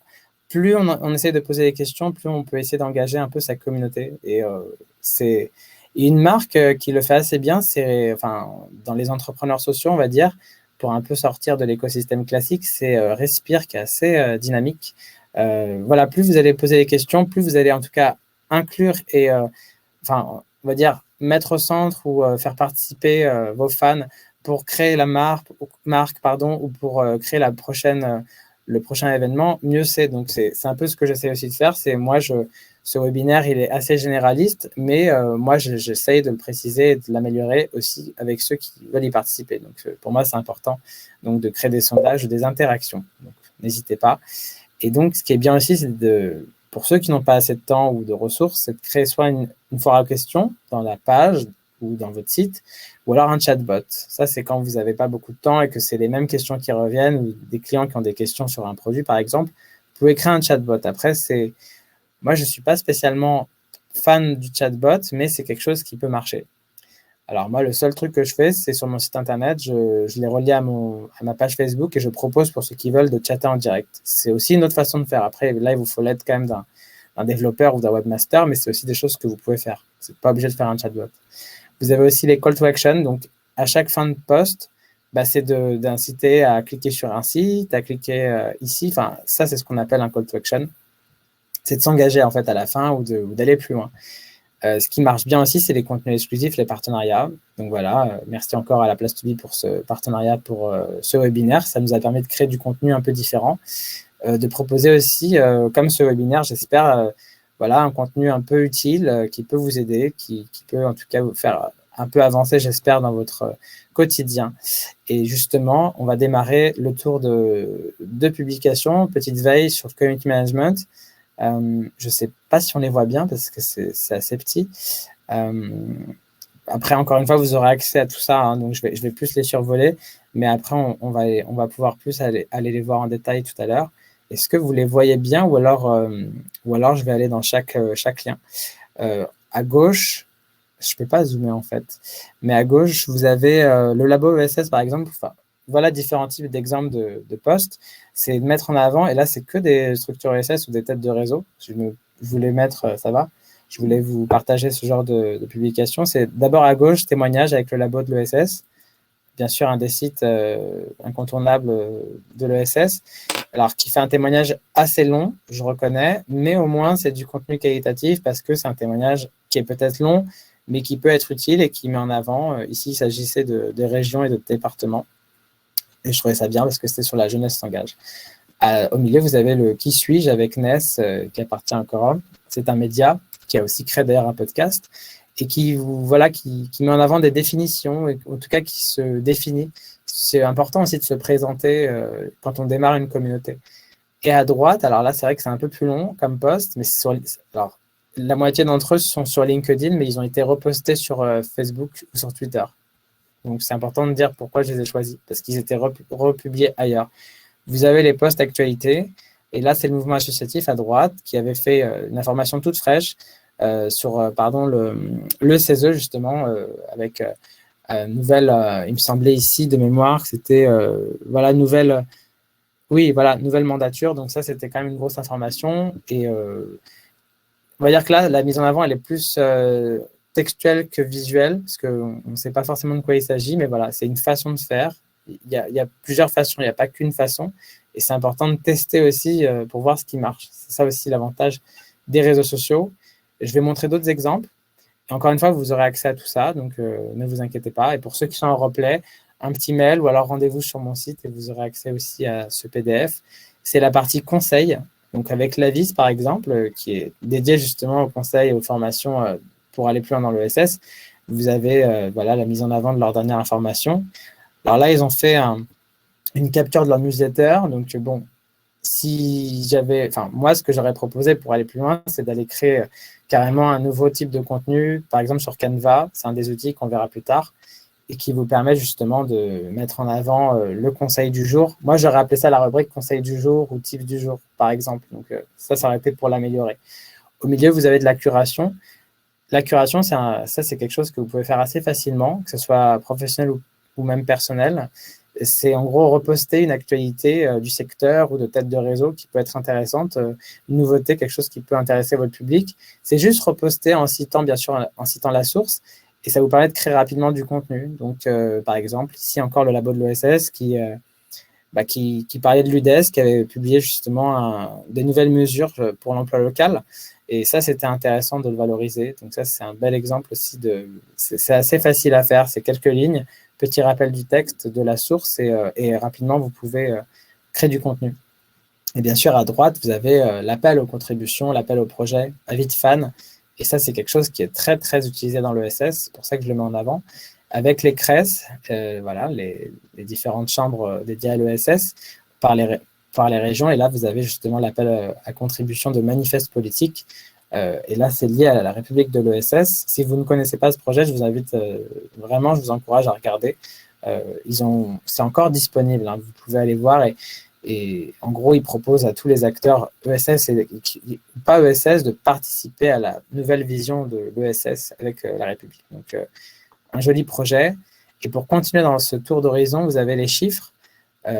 plus on essaie de poser des questions, plus on peut essayer d'engager un peu sa communauté. Et c'est une marque qui le fait assez bien, c'est dans les entrepreneurs sociaux, on va dire, pour un peu sortir de l'écosystème classique, c'est Respire qui est assez dynamique. Voilà, plus vous allez poser des questions, plus vous allez en tout cas inclure et, on va dire, mettre au centre ou faire participer vos fans pour créer la marque ou pour créer le prochain événement, mieux c'est. Donc, c'est un peu ce que j'essaie aussi de faire. C'est moi, ce webinaire, il est assez généraliste, mais moi, j'essaie de le préciser et de l'améliorer aussi avec ceux qui veulent y participer. Donc, pour moi, c'est important donc, de créer des sondages ou des interactions. Donc, n'hésitez pas. Et donc, ce qui est bien aussi, c'est pour ceux qui n'ont pas assez de temps ou de ressources, c'est de créer soit une foire à questions dans la page ou dans votre site, ou alors un chatbot. Ça, c'est quand vous n'avez pas beaucoup de temps et que c'est les mêmes questions qui reviennent, ou des clients qui ont des questions sur un produit, par exemple. Vous pouvez créer un chatbot. Après, moi, je ne suis pas spécialement fan du chatbot, mais c'est quelque chose qui peut marcher. Alors moi, le seul truc que je fais, c'est sur mon site internet, je l'ai relié à ma page Facebook et je propose pour ceux qui veulent de chatter en direct. C'est aussi une autre façon de faire. Après, là, il vous faut l'aide quand même d'un développeur ou d'un webmaster, mais c'est aussi des choses que vous pouvez faire. Vous n'êtes pas obligé de faire un chatbot. Vous avez aussi les call to action. Donc, à chaque fin de post, c'est d'inciter à cliquer sur un site, à cliquer ici. Enfin, ça, c'est ce qu'on appelle un call to action. C'est de s'engager en fait à la fin ou d'aller plus loin. Ce qui marche bien aussi, c'est les contenus exclusifs, les partenariats. Donc voilà, merci encore à la Place to Be pour ce partenariat, pour ce webinaire. Ça nous a permis de créer du contenu un peu différent, de proposer aussi, comme ce webinaire, j'espère, un contenu un peu utile qui peut vous aider, qui peut en tout cas vous faire un peu avancer, j'espère, dans votre quotidien. Et justement, on va démarrer le tour de publication, petite veille sur le community management. Je ne sais pas si on les voit bien parce que c'est assez petit. Après, encore une fois, vous aurez accès à tout ça, hein, donc je vais plus les survoler, mais après, on va pouvoir plus aller les voir en détail tout à l'heure. Est-ce que vous les voyez bien ou alors je vais aller dans chaque lien. À gauche, je ne peux pas zoomer en fait, mais à gauche, vous avez le labo ESS par exemple. Voilà différents types d'exemples de posts. C'est de mettre en avant, et là, c'est que des structures ESS ou des têtes de réseau. Je voulais mettre, ça va, je voulais vous partager ce genre de publication. C'est d'abord à gauche, témoignage avec le labo de l'ESS. bien sûr un des sites incontournables de l'ESS, alors qui fait un témoignage assez long, je reconnais, mais au moins c'est du contenu qualitatif parce que c'est un témoignage qui est peut-être long, mais qui peut être utile et qui met en avant, ici il s'agissait de régions et de départements, et je trouvais ça bien parce que c'était sur la jeunesse s'engage. Au milieu, vous avez le Qui suis-je avec Ness, qui appartient à Quorum. C'est un média qui a aussi créé d'ailleurs un podcast et qui met en avant des définitions, et en tout cas qui se définit. C'est important aussi de se présenter quand on démarre une communauté. Et à droite, alors là, c'est vrai que c'est un peu plus long comme post, mais alors, la moitié d'entre eux sont sur LinkedIn, mais ils ont été repostés sur Facebook ou sur Twitter. Donc, c'est important de dire pourquoi je les ai choisis, parce qu'ils étaient republiés ailleurs. Vous avez les posts actualités, et là, c'est le mouvement associatif à droite qui avait fait une information toute fraîche sur le CESE, justement, avec nouvelle, il me semblait ici de mémoire que c'était nouvelle mandature. Donc ça, c'était quand même une grosse information. Et on va dire que là, la mise en avant, elle est plus textuelle que visuelle, parce qu'on ne sait pas forcément de quoi il s'agit, mais voilà, c'est une façon de faire. Il y a plusieurs façons, il n'y a pas qu'une façon. Et c'est important de tester aussi pour voir ce qui marche. C'est ça aussi l'avantage des réseaux sociaux. Je vais montrer d'autres exemples. Et encore une fois, vous aurez accès à tout ça, donc ne vous inquiétez pas. Et pour ceux qui sont en replay, un petit mail ou alors rendez-vous sur mon site et vous aurez accès aussi à ce PDF. C'est la partie conseil, donc avec l'Avis par exemple, qui est dédié justement aux conseils et aux formations pour aller plus loin dans l'ESS. Vous avez la mise en avant de leur dernière information. Alors là, ils ont fait une capture de leur newsletter. Donc bon, moi, ce que j'aurais proposé pour aller plus loin, c'est d'aller créer carrément un nouveau type de contenu, par exemple sur Canva. C'est un des outils qu'on verra plus tard et qui vous permet justement de mettre en avant le conseil du jour. Moi, j'aurais appelé ça la rubrique conseil du jour ou type du jour, par exemple. Donc ça aurait été pour l'améliorer. Au milieu, vous avez de la curation. La curation, c'est quelque chose que vous pouvez faire assez facilement, que ce soit professionnel ou même personnel. C'est en gros reposter une actualité du secteur ou de tête de réseau qui peut être intéressante, une nouveauté, quelque chose qui peut intéresser votre public. C'est juste reposter en citant, bien sûr, en citant la source, et ça vous permet de créer rapidement du contenu. Donc, par exemple, ici encore le labo de l'ESS qui parlait de l'UDES, qui avait publié justement des nouvelles mesures pour l'emploi local. Et ça, c'était intéressant de le valoriser. Donc ça, c'est un bel exemple aussi c'est assez facile à faire, c'est quelques lignes, petit rappel du texte, de la source, et rapidement, vous pouvez créer du contenu. Et bien sûr, à droite, vous avez l'appel aux contributions, l'appel au projet, avis de fans. Et ça, c'est quelque chose qui est très, très utilisé dans l'ESS. C'est pour ça que je le mets en avant. Avec les CRES, les différentes chambres dédiées à l'ESS, par les régions. Et là, vous avez justement l'appel à contribution de manifestes politiques. Et là, c'est lié à la République de l'ESS. Si vous ne connaissez pas ce projet, je vous invite vraiment, je vous encourage à regarder. C'est encore disponible, hein, vous pouvez aller voir. Et en gros, ils proposent à tous les acteurs ESS et pas ESS de participer à la nouvelle vision de l'ESS avec la République. Donc, un joli projet. Et pour continuer dans ce tour d'horizon, vous avez les chiffres.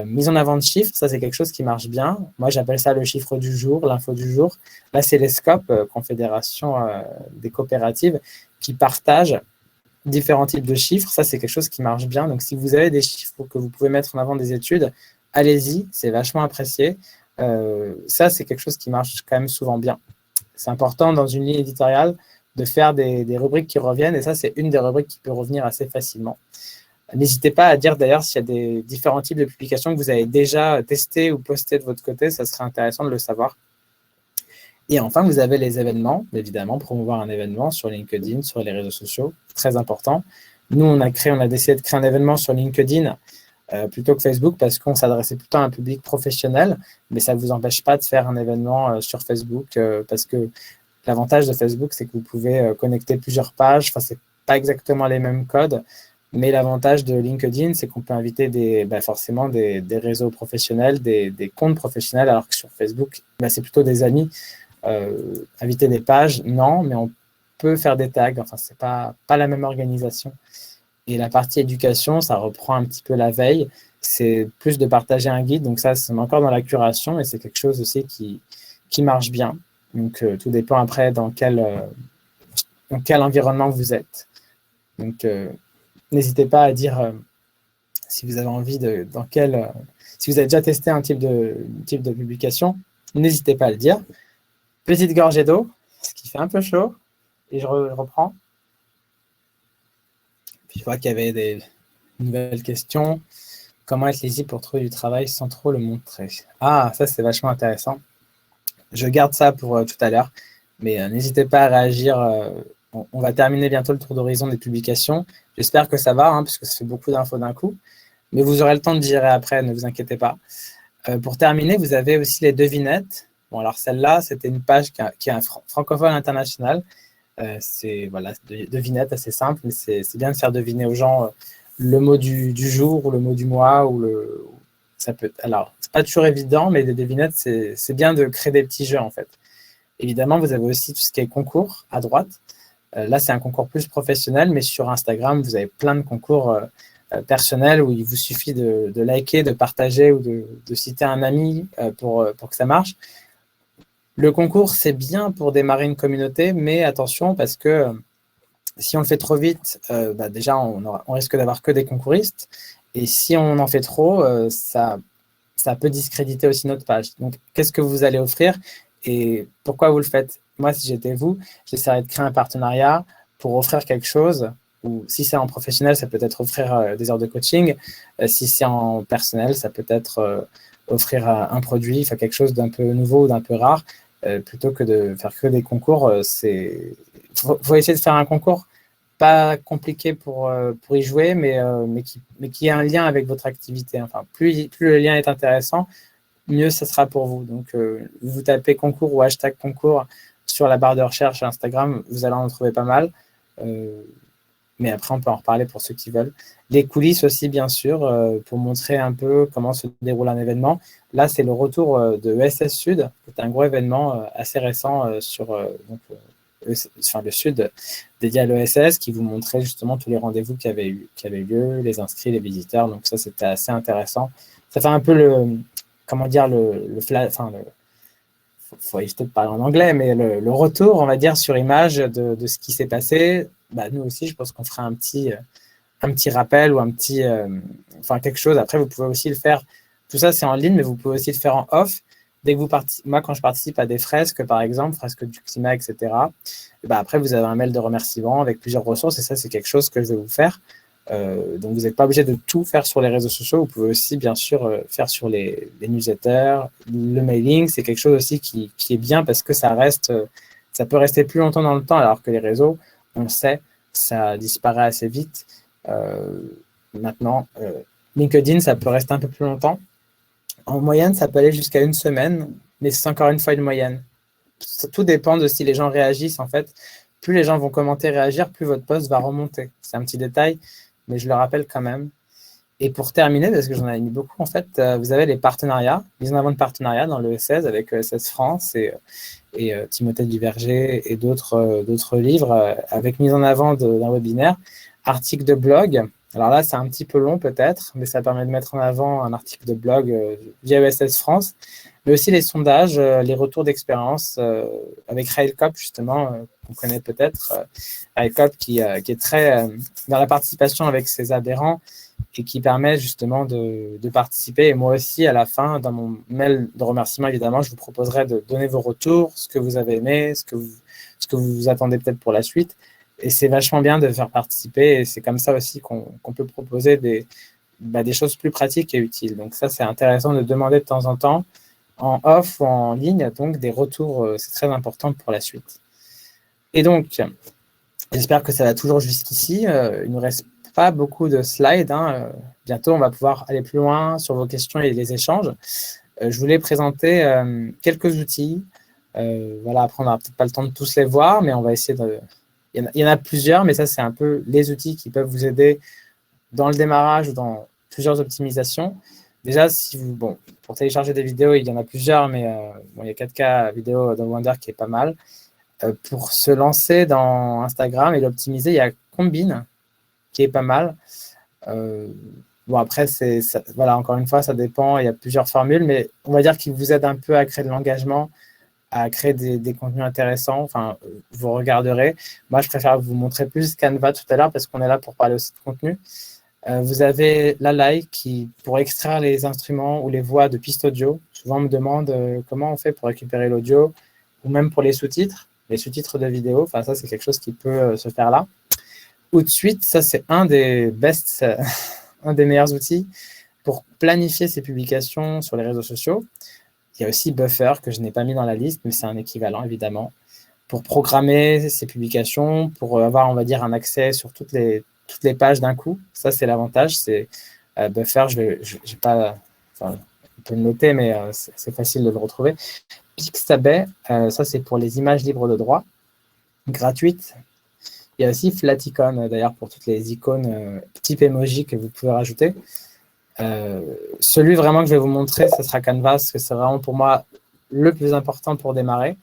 Mise en avant de chiffres, ça c'est quelque chose qui marche bien. Moi, j'appelle ça le chiffre du jour, l'info du jour. Là, c'est les SCOP, Confédération des coopératives, qui partagent différents types de chiffres. Ça, c'est quelque chose qui marche bien. Donc, si vous avez des chiffres que vous pouvez mettre en avant des études, allez-y, c'est vachement apprécié. Ça, c'est quelque chose qui marche quand même souvent bien. C'est important dans une ligne éditoriale de faire des rubriques qui reviennent, et ça, c'est une des rubriques qui peut revenir assez facilement. N'hésitez pas à dire d'ailleurs s'il y a des différents types de publications que vous avez déjà testés ou postés de votre côté, ça serait intéressant de le savoir. Et enfin, vous avez les événements, évidemment, promouvoir un événement sur LinkedIn, sur les réseaux sociaux, très important. Nous, on a décidé de créer un événement sur LinkedIn plutôt que Facebook parce qu'on s'adressait plutôt à un public professionnel, mais ça ne vous empêche pas de faire un événement sur Facebook parce que l'avantage de Facebook, c'est que vous pouvez connecter plusieurs pages. Enfin, ce n'est pas exactement les mêmes codes, mais l'avantage de LinkedIn, c'est qu'on peut inviter forcément des réseaux professionnels, des comptes professionnels, alors que sur Facebook, c'est plutôt des amis. Inviter des pages, non, mais on peut faire des tags. Enfin, ce n'est pas la même organisation. Et la partie éducation, ça reprend un petit peu la veille. C'est plus de partager un guide. Donc ça, c'est encore dans la curation et c'est quelque chose aussi qui marche bien. Donc, tout dépend après dans quel environnement vous êtes. Donc, n'hésitez pas à dire si vous avez envie si vous avez déjà testé un type de publication, n'hésitez pas à le dire. Petite gorgée d'eau, ce qui fait un peu chaud, et je reprends. Puis je vois qu'il y avait des nouvelles questions. Comment être lisible pour trouver du travail sans trop le montrer? Ah, ça c'est vachement intéressant. Je garde ça pour tout à l'heure, mais n'hésitez pas à réagir. On va terminer bientôt le tour d'horizon des publications. J'espère que ça va, parce que ça fait beaucoup d'infos d'un coup. Mais vous aurez le temps de digérer après, ne vous inquiétez pas. Pour terminer, vous avez aussi les devinettes. Bon, alors celle-là, c'était une page qui est un francophone international. C'est voilà, devinettes assez simple, mais c'est bien de faire deviner aux gens le mot du jour ou le mot du mois. Alors, c'est pas toujours évident, mais des devinettes, c'est bien de créer des petits jeux, en fait. Évidemment, vous avez aussi tout ce qui est concours à droite. Là, c'est un concours plus professionnel, mais sur Instagram, vous avez plein de concours personnels où il vous suffit de liker, de partager ou de citer un ami pour que ça marche. Le concours, c'est bien pour démarrer une communauté, mais attention parce que si on le fait trop vite, déjà, on risque d'avoir que des concouristes. Et si on en fait trop, ça peut discréditer aussi notre page. Donc, qu'est-ce que vous allez offrir et pourquoi vous le faites? Moi, si j'étais vous, j'essaierais de créer un partenariat pour offrir quelque chose. Ou si c'est en professionnel, ça peut être offrir des heures de coaching. Si c'est en personnel, ça peut être offrir un produit, enfin quelque chose d'un peu nouveau ou d'un peu rare, plutôt que de faire que des concours. Faut essayer de faire un concours pas compliqué pour y jouer, mais qui a un lien avec votre activité. Enfin, plus le lien est intéressant, mieux ça sera pour vous. Donc, vous tapez concours ou hashtag concours sur la barre de recherche Instagram, vous allez en trouver pas mal. Mais après, on peut en reparler pour ceux qui veulent. Les coulisses aussi, bien sûr, pour montrer un peu comment se déroule un événement. Là, c'est le retour de ESS Sud, qui est un gros événement assez récent sur le Sud, dédié à l'ESS, qui vous montrait justement tous les rendez-vous qui avaient eu lieu, les inscrits, les visiteurs. Donc ça, c'était assez intéressant. Ça fait un peu faut éviter de parler en anglais, mais le retour, on va dire, sur image de ce qui s'est passé. Nous aussi, je pense qu'on fera un petit rappel ou quelque chose. Après, vous pouvez aussi le faire. Tout ça, c'est en ligne, mais vous pouvez aussi le faire en off. Dès que moi, quand je participe à des fresques, par exemple, fresques du climat, etc., après, vous avez un mail de remerciement avec plusieurs ressources, et ça, c'est quelque chose que je vais vous faire. Donc, vous n'êtes pas obligé de tout faire sur les réseaux sociaux. Vous pouvez aussi, bien sûr, faire sur les newsletters. Le mailing, c'est quelque chose aussi qui est bien parce que ça peut rester plus longtemps dans le temps, alors que les réseaux, on le sait, ça disparaît assez vite. Maintenant, LinkedIn, ça peut rester un peu plus longtemps. En moyenne, ça peut aller jusqu'à une semaine, mais c'est encore une fois une moyenne. Tout dépend de si les gens réagissent, en fait. Plus les gens vont commenter, réagir, plus votre post va remonter. C'est un petit détail, mais je le rappelle quand même. Et pour terminer, parce que j'en ai mis beaucoup, en fait, vous avez les partenariats, mise en avant de partenariats dans l'ESS avec ESS France et Timothée Duverger et d'autres livres avec mise en avant d'un webinaire, articles de blog. Alors là, c'est un petit peu long peut-être, mais ça permet de mettre en avant un article de blog via ESS France, mais aussi les sondages, les retours d'expérience avec Railcop, justement, qu'on connaît peut-être. Railcop qui est très dans la participation avec ses adhérents et qui permet justement de participer. Et moi aussi, à la fin, dans mon mail de remerciement, évidemment, je vous proposerai de donner vos retours, ce que vous avez aimé, ce que vous attendez peut-être pour la suite. Et c'est vachement bien de faire participer. Et c'est comme ça aussi qu'on peut proposer des choses plus pratiques et utiles. Donc ça, c'est intéressant de demander de temps en temps, en off ou en ligne, donc des retours. C'est très important pour la suite. Et donc, j'espère que ça va toujours jusqu'ici. Il nous reste pas beaucoup de slides. Bientôt, on va pouvoir aller plus loin sur vos questions et les échanges. Je voulais présenter quelques outils. Après, on n'aura peut-être pas le temps de tous les voir, mais on va essayer de... Il y en a plusieurs, mais ça, c'est un peu les outils qui peuvent vous aider dans le démarrage ou dans plusieurs optimisations. Déjà, pour télécharger des vidéos, il y en a plusieurs, mais il y a 4K vidéo dans Wonder qui est pas mal. Pour se lancer dans Instagram et l'optimiser, il y a Combine, qui est pas mal. Après, encore une fois, ça dépend. Il y a plusieurs formules, mais on va dire qu'il vous aide un peu à créer de l'engagement, à créer des contenus intéressants. Enfin, vous regarderez. Moi, je préfère vous montrer plus Canva tout à l'heure parce qu'on est là pour parler aussi de contenu. Vous avez Lalai qui, pour extraire les instruments ou les voix de pistes audio, souvent on me demande comment on fait pour récupérer l'audio, ou même pour les sous-titres de vidéo. Enfin, ça, c'est quelque chose qui peut se faire là. Ou de suite, ça, c'est un des un des meilleurs outils pour planifier ses publications sur les réseaux sociaux. Il y a aussi Buffer, que je n'ai pas mis dans la liste, mais c'est un équivalent, évidemment, pour programmer ses publications, pour avoir, on va dire, un accès sur toutes les pages d'un coup. Ça, c'est l'avantage. C'est Buffer, j'ai pas, enfin, on peut le noter, mais c'est facile de le retrouver. Pixabay, ça, c'est pour les images libres de droit, gratuites. Il y a aussi Flaticon, d'ailleurs, pour toutes les icônes type emoji que vous pouvez rajouter. Celui vraiment que je vais vous montrer, ce sera Canva, parce que c'est vraiment pour moi le plus important pour démarrer.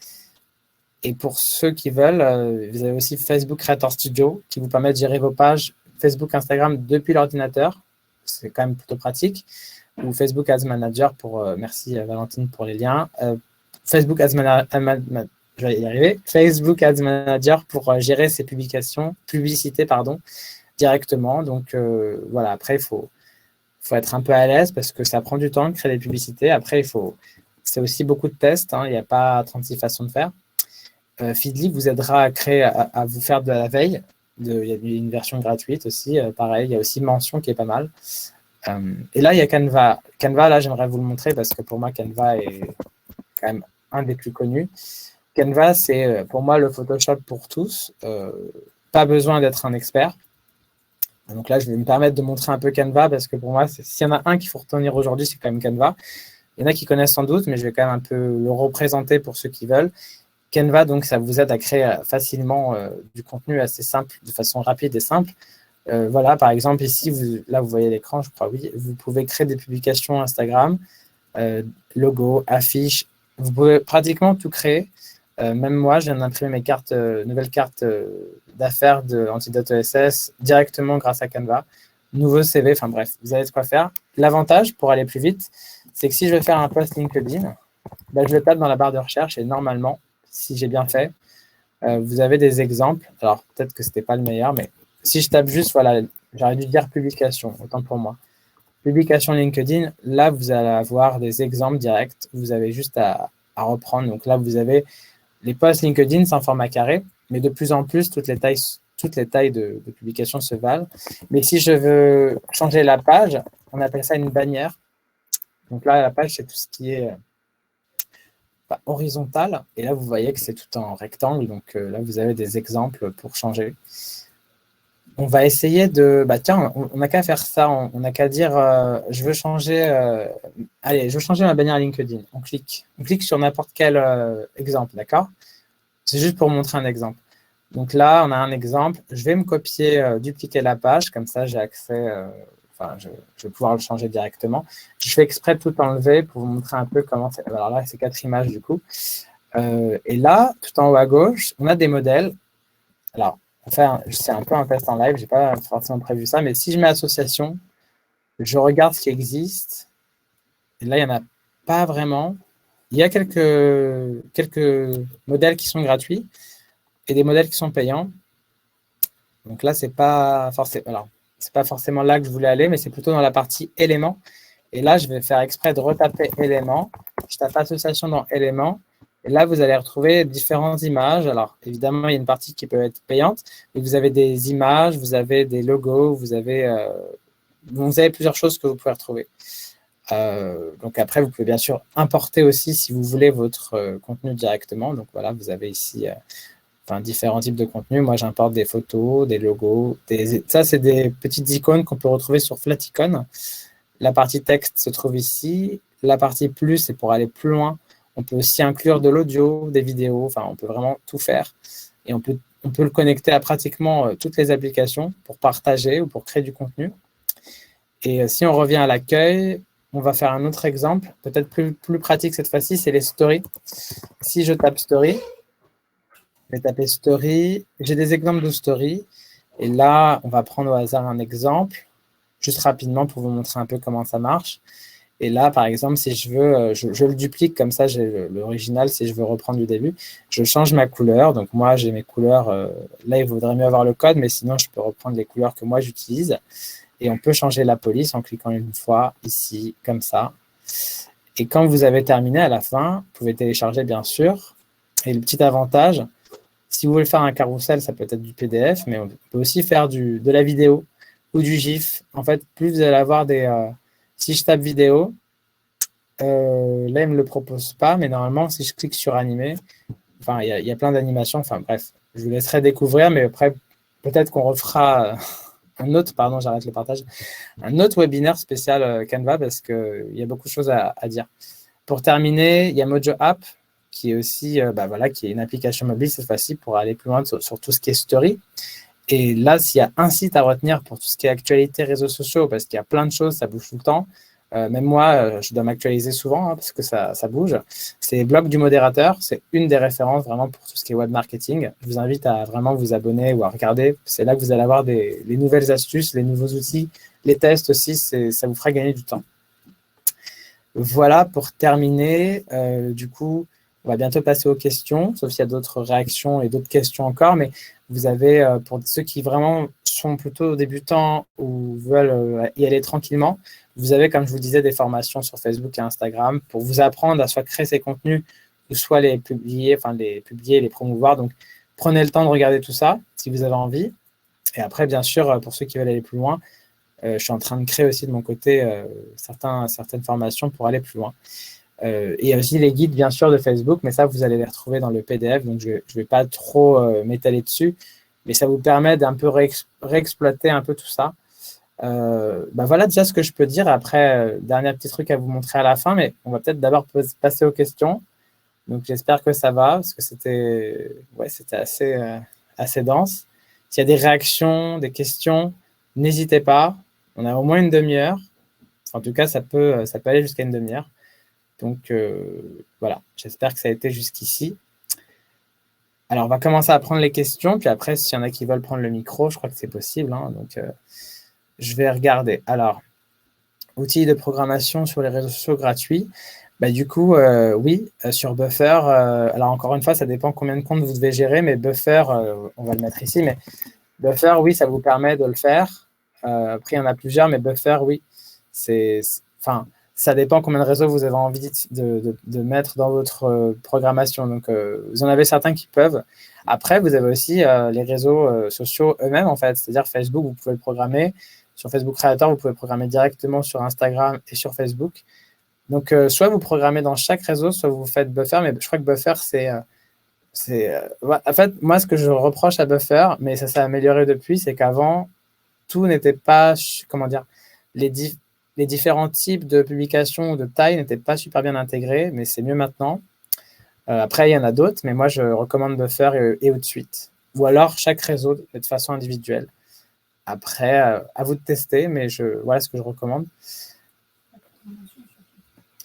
Et pour ceux qui veulent, vous avez aussi Facebook Creator Studio qui vous permet de gérer vos pages Facebook, Instagram depuis l'ordinateur. C'est quand même plutôt pratique. Ou Facebook Ads Manager pour, merci Valentine pour les liens. Facebook Ads Manager, je vais y arriver. Facebook Ads Manager pour gérer ses publicités, directement. Donc voilà, après il faut être un peu à l'aise parce que ça prend du temps de créer des publicités. Après, c'est aussi beaucoup de tests. Il n'y a pas 36 façons de faire. Feedly vous aidera à vous faire de la veille. Il y a une version gratuite aussi. Pareil, il y a aussi Mention qui est pas mal. Et là, il y a Canva. Canva, là, j'aimerais vous le montrer parce que pour moi, Canva est quand même un des plus connus. Canva, c'est pour moi le Photoshop pour tous. Pas besoin d'être un expert. Donc là, je vais me permettre de montrer un peu Canva parce que pour moi, s'il y en a un qu'il faut retenir aujourd'hui, c'est quand même Canva. Il y en a qui connaissent sans doute, mais je vais quand même un peu le représenter pour ceux qui veulent. Canva, donc, ça vous aide à créer facilement du contenu assez simple, de façon rapide et simple. Voilà, par exemple, ici, là, vous voyez l'écran, je crois, oui. Vous pouvez créer des publications Instagram, logos, affiches. Vous pouvez pratiquement tout créer. Même moi, je viens d'imprimer mes nouvelles cartes d'affaires de Antidote ESS directement grâce à Canva. Nouveau CV, enfin bref, vous avez de quoi faire. L'avantage, pour aller plus vite, c'est que si je veux faire un post LinkedIn, je le tape dans la barre de recherche et normalement, si j'ai bien fait, vous avez des exemples. Alors, peut-être que ce n'était pas le meilleur, mais si je tape juste, voilà, j'aurais dû dire publication, autant pour moi. Publication LinkedIn, là, vous allez avoir des exemples directs. Vous avez juste à reprendre. Donc là, vous avez les posts LinkedIn, c'est en format carré, mais de plus en plus, toutes les tailles de publication se valent. Mais si je veux changer la page, on appelle ça une bannière. Donc là, la page, c'est tout ce qui est horizontal. Et là, vous voyez que c'est tout en rectangle. Donc là, vous avez des exemples pour changer. On va essayer de... tiens, on n'a qu'à faire ça. On n'a qu'à dire, je veux changer... allez, je veux changer ma bannière LinkedIn. On clique sur n'importe quel exemple, d'accord? C'est juste pour montrer un exemple. Donc là, on a un exemple. Je vais me copier, dupliquer la page. Comme ça, j'ai accès... je vais pouvoir le changer directement. Je fais exprès de tout enlever pour vous montrer un peu comment c'est. Alors là, c'est 4 images du coup. Et là, tout en haut à gauche, on a des modèles. Alors, c'est un peu un test en live. Je n'ai pas forcément prévu ça. Mais si je mets association, je regarde ce qui existe. Et là, il n'y en a pas vraiment. Il y a quelques modèles qui sont gratuits et des modèles qui sont payants. Donc là, c'est pas forcément là que je voulais aller, mais c'est plutôt dans la partie éléments. Et là, je vais faire exprès de retaper éléments. Je tape association dans éléments. Et là, vous allez retrouver différentes images. Alors, évidemment, il y a une partie qui peut être payante, mais vous avez des images, vous avez des logos, vous avez plusieurs choses que vous pouvez retrouver. Donc après, vous pouvez bien sûr importer aussi, si vous voulez, votre contenu directement. Donc voilà, vous avez ici différents types de contenus. Moi, j'importe des photos, des logos. Ça, c'est des petites icônes qu'on peut retrouver sur Flaticon. La partie texte se trouve ici. La partie plus, c'est pour aller plus loin. On peut aussi inclure de l'audio, des vidéos. Enfin, on peut vraiment tout faire. Et on peut le connecter à pratiquement toutes les applications pour partager ou pour créer du contenu. Et si on revient à l'accueil, on va faire un autre exemple, peut-être plus pratique cette fois-ci, c'est les stories. Si je tape story, je vais taper story, j'ai des exemples de story. Et là, on va prendre au hasard un exemple, juste rapidement pour vous montrer un peu comment ça marche. Et là, par exemple, si je veux, je le duplique comme ça, j'ai l'original, si je veux reprendre du début, je change ma couleur. Donc moi, j'ai mes couleurs, là, il vaudrait mieux avoir le code, mais sinon, je peux reprendre les couleurs que moi, j'utilise. Et on peut changer la police en cliquant une fois ici, comme ça. Et quand vous avez terminé, à la fin, vous pouvez télécharger, bien sûr. Et le petit avantage, si vous voulez faire un carrousel, ça peut être du PDF, mais on peut aussi faire de la vidéo ou du GIF. En fait, plus vous allez avoir des... si je tape vidéo, là, il ne me le propose pas, mais normalement, si je clique sur animer, enfin, il y a plein d'animations. Enfin, bref, je vous laisserai découvrir, mais après, peut-être qu'on refera un autre, pardon, j'arrête le partage, un autre webinaire spécial Canva parce qu'il y a beaucoup de choses à dire. Pour terminer, il y a Mojo App qui est aussi qui est une application mobile cette fois-ci pour aller plus loin sur tout ce qui est story. Et là, s'il y a un site à retenir pour tout ce qui est actualité, réseaux sociaux, parce qu'il y a plein de choses, ça bouge tout le temps. Même moi, je dois m'actualiser souvent parce que ça bouge. C'est Blog du modérateur. C'est une des références vraiment pour tout ce qui est web marketing. Je vous invite à vraiment vous abonner ou à regarder. C'est là que vous allez avoir les nouvelles astuces, les nouveaux outils, les tests aussi. Ça vous fera gagner du temps. Voilà pour terminer. Du coup, on va bientôt passer aux questions, sauf s'il y a d'autres réactions et d'autres questions encore. Mais vous avez, pour ceux qui vraiment sont plutôt débutants ou veulent y aller tranquillement, vous avez, comme je vous disais, des formations sur Facebook et Instagram pour vous apprendre à soit créer ces contenus ou soit les publier, les promouvoir. Donc, prenez le temps de regarder tout ça si vous avez envie. Et après, bien sûr, pour ceux qui veulent aller plus loin, je suis en train de créer aussi de mon côté certaines formations pour aller plus loin. Et aussi les guides, bien sûr, de Facebook, mais ça, vous allez les retrouver dans le PDF, donc je ne vais pas trop m'étaler dessus, mais ça vous permet d'un peu réexploiter un peu tout ça. Voilà déjà ce que je peux dire. Après, dernier petit truc à vous montrer à la fin, mais on va peut-être d'abord passer aux questions. Donc, j'espère que ça va, parce que c'était assez dense. S'il y a des réactions, des questions, n'hésitez pas. On a au moins une demi-heure. En tout cas, ça peut aller jusqu'à une demi-heure. Donc, voilà, j'espère que ça a été jusqu'ici. Alors, on va commencer à prendre les questions, puis après, s'il y en a qui veulent prendre le micro, je crois que c'est possible. Donc, je vais regarder. Alors, outils de programmation sur les réseaux sociaux gratuits. Du coup, oui, sur Buffer. Alors, encore une fois, ça dépend combien de comptes vous devez gérer, mais Buffer, on va le mettre ici, mais Buffer, oui, ça vous permet de le faire. Après, il y en a plusieurs, mais Buffer, oui, ça dépend combien de réseaux vous avez envie de mettre dans votre programmation. Donc, vous en avez certains qui peuvent. Après, vous avez aussi les réseaux sociaux eux-mêmes, en fait. C'est-à-dire Facebook, vous pouvez le programmer. Sur Facebook Creator, vous pouvez programmer directement sur Instagram et sur Facebook. Donc, soit vous programmez dans chaque réseau, soit vous faites Buffer. Mais je crois que Buffer, en fait, moi, ce que je reproche à Buffer, mais ça s'est amélioré depuis, c'est qu'avant, tout n'était pas, comment dire, les différents types de publications ou de tailles n'étaient pas super bien intégrés, mais c'est mieux maintenant. Après, il y en a d'autres, mais moi, je recommande Buffer et Outsuite. Ou alors, chaque réseau de façon individuelle. Après, à vous de tester, mais voilà ce que je recommande.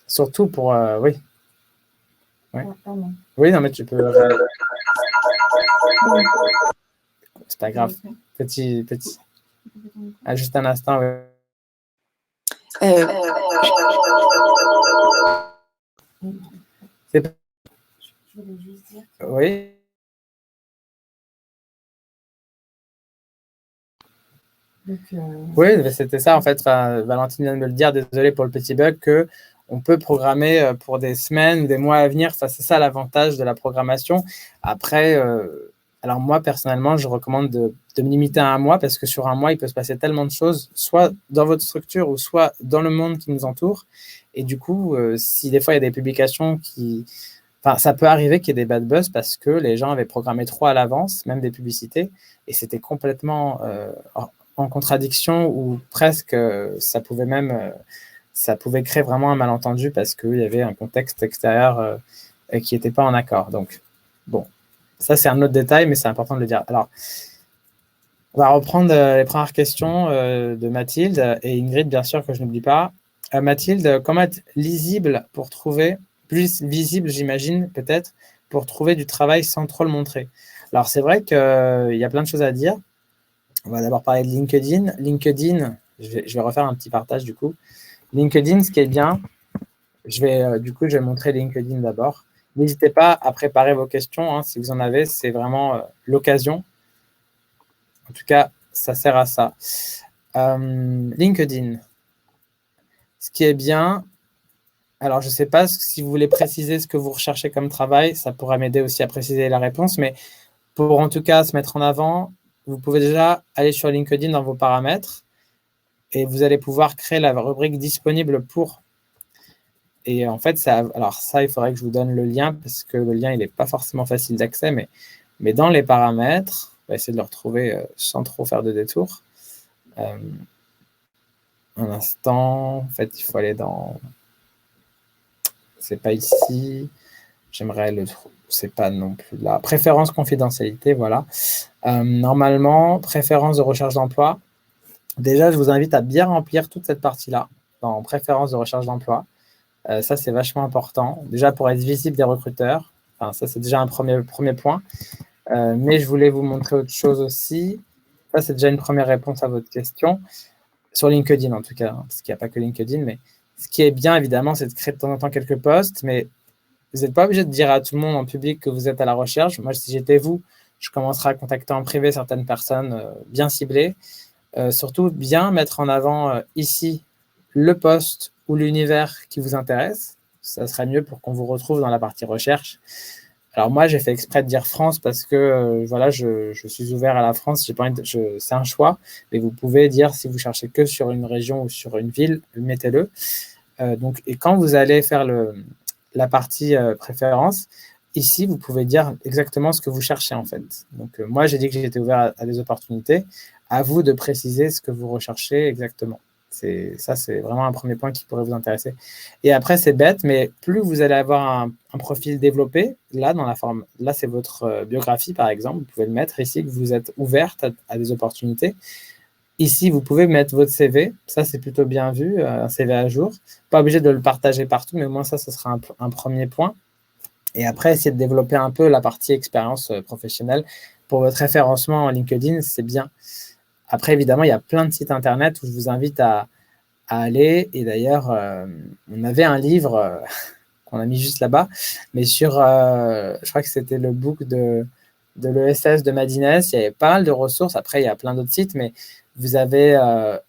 Surtout pour... oui. Ouais. Oui, non, mais tu peux... C'est pas grave. Petit. Ah, juste un instant, oui. Je voulais juste dire. Oui. Donc, oui, c'était ça en fait. Valentine vient de me le dire, désolé pour le petit bug, qu'on peut programmer pour des semaines ou des mois à venir. C'est ça l'avantage de la programmation. Après, alors moi personnellement, je recommande de me limiter à un mois parce que sur un mois, il peut se passer tellement de choses, soit dans votre structure ou soit dans le monde qui nous entoure. Et du coup, si des fois il y a des publications ça peut arriver qu'il y ait des bad buzz parce que les gens avaient programmé trop à l'avance, même des publicités, et c'était complètement en contradiction ou presque, ça pouvait créer vraiment un malentendu parce qu'il y avait un contexte extérieur qui n'était pas en accord. Donc, bon, ça c'est un autre détail, mais c'est important de le dire. Alors, on va reprendre les premières questions de Mathilde et Ingrid, bien sûr, que je n'oublie pas. Mathilde, comment être lisible pour trouver, plus visible, j'imagine, peut-être, pour trouver du travail sans trop le montrer? Alors, c'est vrai qu'il y a plein de choses à dire. On va d'abord parler de LinkedIn. LinkedIn, je vais refaire un petit partage du coup. LinkedIn, ce qui est bien, je vais montrer LinkedIn d'abord. N'hésitez pas à préparer vos questions. Si vous en avez, c'est vraiment l'occasion. En tout cas, ça sert à ça. LinkedIn. Ce qui est bien, alors je ne sais pas si vous voulez préciser ce que vous recherchez comme travail, ça pourrait m'aider aussi à préciser la réponse, mais pour en tout cas se mettre en avant, vous pouvez déjà aller sur LinkedIn dans vos paramètres et vous allez pouvoir créer la rubrique disponible pour. Et en fait, alors ça, il faudrait que je vous donne le lien parce que le lien, il n'est pas forcément facile d'accès, mais dans les paramètres, on va essayer de le retrouver sans trop faire de détour. Un instant, en fait, il faut aller dans... C'est pas ici. J'aimerais le trouver. C'est pas non plus là. Préférence confidentialité, voilà. Normalement, préférence de recherche d'emploi. Déjà, je vous invite à bien remplir toute cette partie-là dans préférence de recherche d'emploi. Ça, c'est vachement important. Déjà, pour être visible des recruteurs. Enfin, ça, c'est déjà un premier point. Mais je voulais vous montrer autre chose aussi. Ça, c'est déjà une première réponse à votre question. Sur LinkedIn, en tout cas, hein, parce qu'il n'y a pas que LinkedIn. Mais ce qui est bien, évidemment, c'est de créer de temps en temps quelques posts. Mais vous n'êtes pas obligé de dire à tout le monde en public que vous êtes à la recherche. Moi, si j'étais vous, je commencerais à contacter en privé certaines personnes bien ciblées. Surtout, bien mettre en avant ici le poste ou l'univers qui vous intéresse. Ça serait mieux pour qu'on vous retrouve dans la partie recherche. Alors moi, j'ai fait exprès de dire France parce que voilà, je suis ouvert à la France. C'est un choix, mais vous pouvez dire si vous cherchez que sur une région ou sur une ville, mettez-le. Et quand vous allez faire la partie préférence, ici, vous pouvez dire exactement ce que vous cherchez en fait. Donc moi, j'ai dit que j'étais ouvert à des opportunités. À vous de préciser ce que vous recherchez exactement. Ça, c'est vraiment un premier point qui pourrait vous intéresser. Et après, c'est bête, mais plus vous allez avoir un profil développé, là, là, c'est votre biographie, par exemple. Vous pouvez le mettre ici, que vous êtes ouverte à des opportunités. Ici, vous pouvez mettre votre CV. Ça, c'est plutôt bien vu, un CV à jour. Pas obligé de le partager partout, mais au moins ça, ce sera un premier point. Et après, essayer de développer un peu la partie expérience professionnelle. Pour votre référencement en LinkedIn, c'est bien. Après, évidemment, il y a plein de sites internet où je vous invite à aller. Et d'ailleurs, on avait un livre qu'on a mis juste là-bas, mais je crois que c'était le book de l'ESS de Madines. Il y avait pas mal de ressources. Après, il y a plein d'autres sites, mais vous avez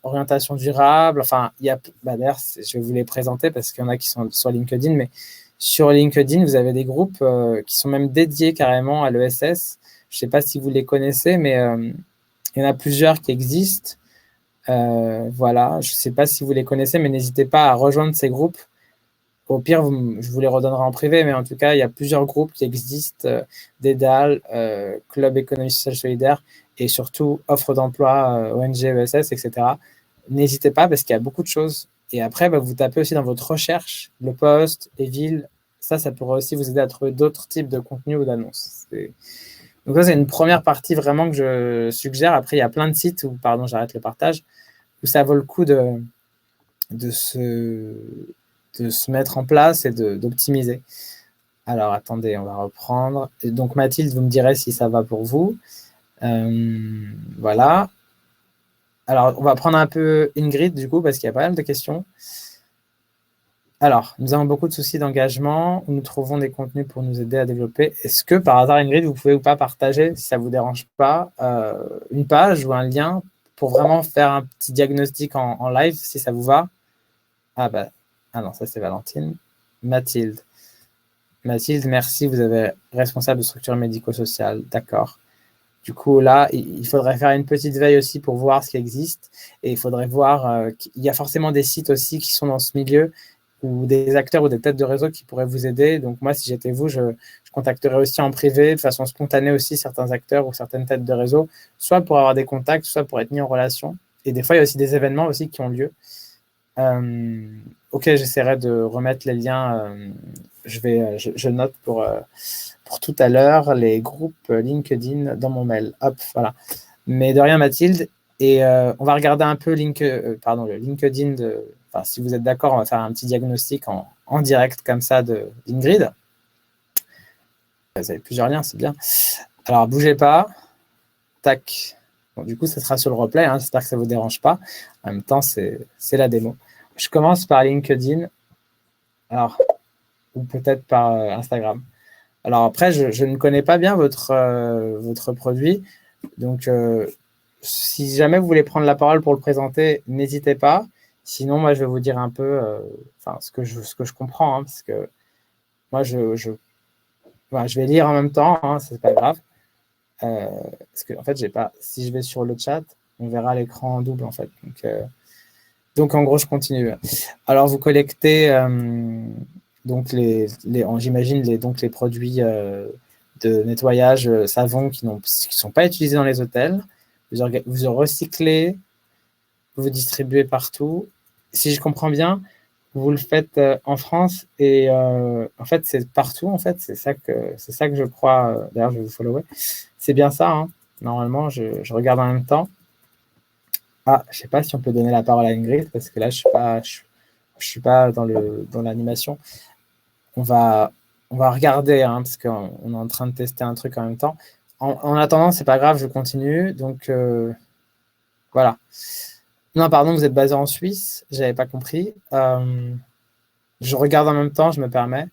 orientation durable. Enfin, d'ailleurs, je vais vous les présenter parce qu'il y en a qui sont sur LinkedIn, mais sur LinkedIn, vous avez des groupes qui sont même dédiés carrément à l'ESS. Je ne sais pas si vous les connaissez, mais il y en a plusieurs qui existent. Voilà, je ne sais pas si vous les connaissez, mais n'hésitez pas à rejoindre ces groupes. Au pire, je vous les redonnerai en privé, mais en tout cas, il y a plusieurs groupes qui existent, DEDAL, Club économique social solidaire, et surtout offre d'emploi, ONG, ESS, etc. N'hésitez pas parce qu'il y a beaucoup de choses. Et après, vous tapez aussi dans votre recherche le poste, les villes. Ça pourrait aussi vous aider à trouver d'autres types de contenus ou d'annonces. Donc ça, c'est une première partie vraiment que je suggère. Après, il y a plein de sites où, pardon, j'arrête le partage, où ça vaut le coup de se mettre en place et d'optimiser. Alors, attendez, on va reprendre. Et donc, Mathilde, vous me direz si ça va pour vous. Voilà. Alors, on va prendre un peu Ingrid, du coup, parce qu'il y a pas mal de questions. Alors, nous avons beaucoup de soucis d'engagement où nous trouvons des contenus pour nous aider à développer. Est-ce que, par hasard, Ingrid, vous pouvez ou pas partager, si ça ne vous dérange pas, une page ou un lien pour vraiment faire un petit diagnostic en live, si ça vous va? Ah non, ça c'est Valentine. Mathilde. Mathilde, merci, vous avez responsable de structure médico-sociale. D'accord. Du coup, là, il faudrait faire une petite veille aussi pour voir ce qui existe. Et il faudrait voir qu'il y a forcément des sites aussi qui sont dans ce milieu ou des acteurs ou des têtes de réseau qui pourraient vous aider. Donc moi, si j'étais vous, je contacterais aussi en privé, de façon spontanée aussi, certains acteurs ou certaines têtes de réseau, soit pour avoir des contacts, soit pour être mis en relation. Et des fois, il y a aussi des événements aussi qui ont lieu. Ok, j'essaierai de remettre les liens. Je note pour tout à l'heure les groupes LinkedIn dans mon mail. Hop, voilà. Mais de rien, Mathilde. Et on va regarder un peu le LinkedIn. Si vous êtes d'accord, on va faire un petit diagnostic en direct comme ça d'Ingrid. Vous avez plusieurs liens, c'est bien. Alors, bougez pas. Tac. Bon, du coup, ça sera sur le replay. Hein, j'espère que ça ne vous dérange pas. En même temps, c'est la démo. Je commence par LinkedIn. Alors, ou peut-être par Instagram. Alors après, je ne connais pas bien votre produit. Donc, si jamais vous voulez prendre la parole pour le présenter, n'hésitez pas. Sinon, moi, je vais vous dire un peu ce que je comprends, hein, parce que moi, je vais lire en même temps, hein, c'est pas grave. Parce que, en fait, si je vais sur le chat, on verra l'écran en double, en fait. Donc, en gros, je continue. Alors, vous collectez donc j'imagine les produits de nettoyage savon qui ne sont pas utilisés dans les hôtels. Vous recyclez, vous distribuez partout. Si je comprends bien, vous le faites en France et en fait, c'est partout. En fait, c'est ça que je crois. D'ailleurs, je vais vous follower. C'est bien ça. Hein. Normalement, je regarde en même temps. Ah, je ne sais pas si on peut donner la parole à Ingrid parce que là, je suis pas dans l'animation. On va regarder hein, parce qu'on est en train de tester un truc en même temps. En attendant, c'est pas grave, je continue. Donc voilà. Non, pardon, vous êtes basé en Suisse. J'avais pas compris. Je regarde en même temps, je me permets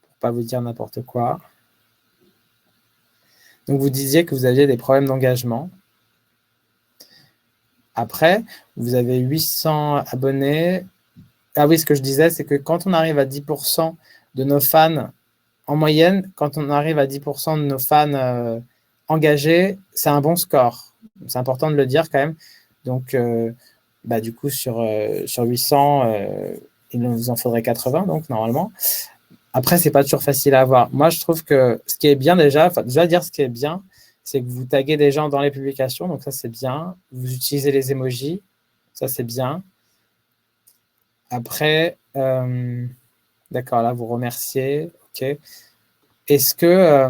pour pas vous dire n'importe quoi. Donc vous disiez que vous aviez des problèmes d'engagement. Après, vous avez 800 abonnés. Ah oui, ce que je disais, c'est que quand on arrive à 10% de nos fans, en moyenne, quand on arrive à 10% de nos fans engagés, c'est un bon score. C'est important de le dire quand même. Donc, du coup, sur 800, il nous en faudrait 80, donc normalement. Après, c'est pas toujours facile à avoir. Moi, je trouve que ce qui est bien déjà dire ce qui est bien, c'est que vous taguez des gens dans les publications, donc ça, c'est bien. Vous utilisez les emojis, ça, c'est bien. Après, d'accord, là, vous remerciez, ok. Est-ce que,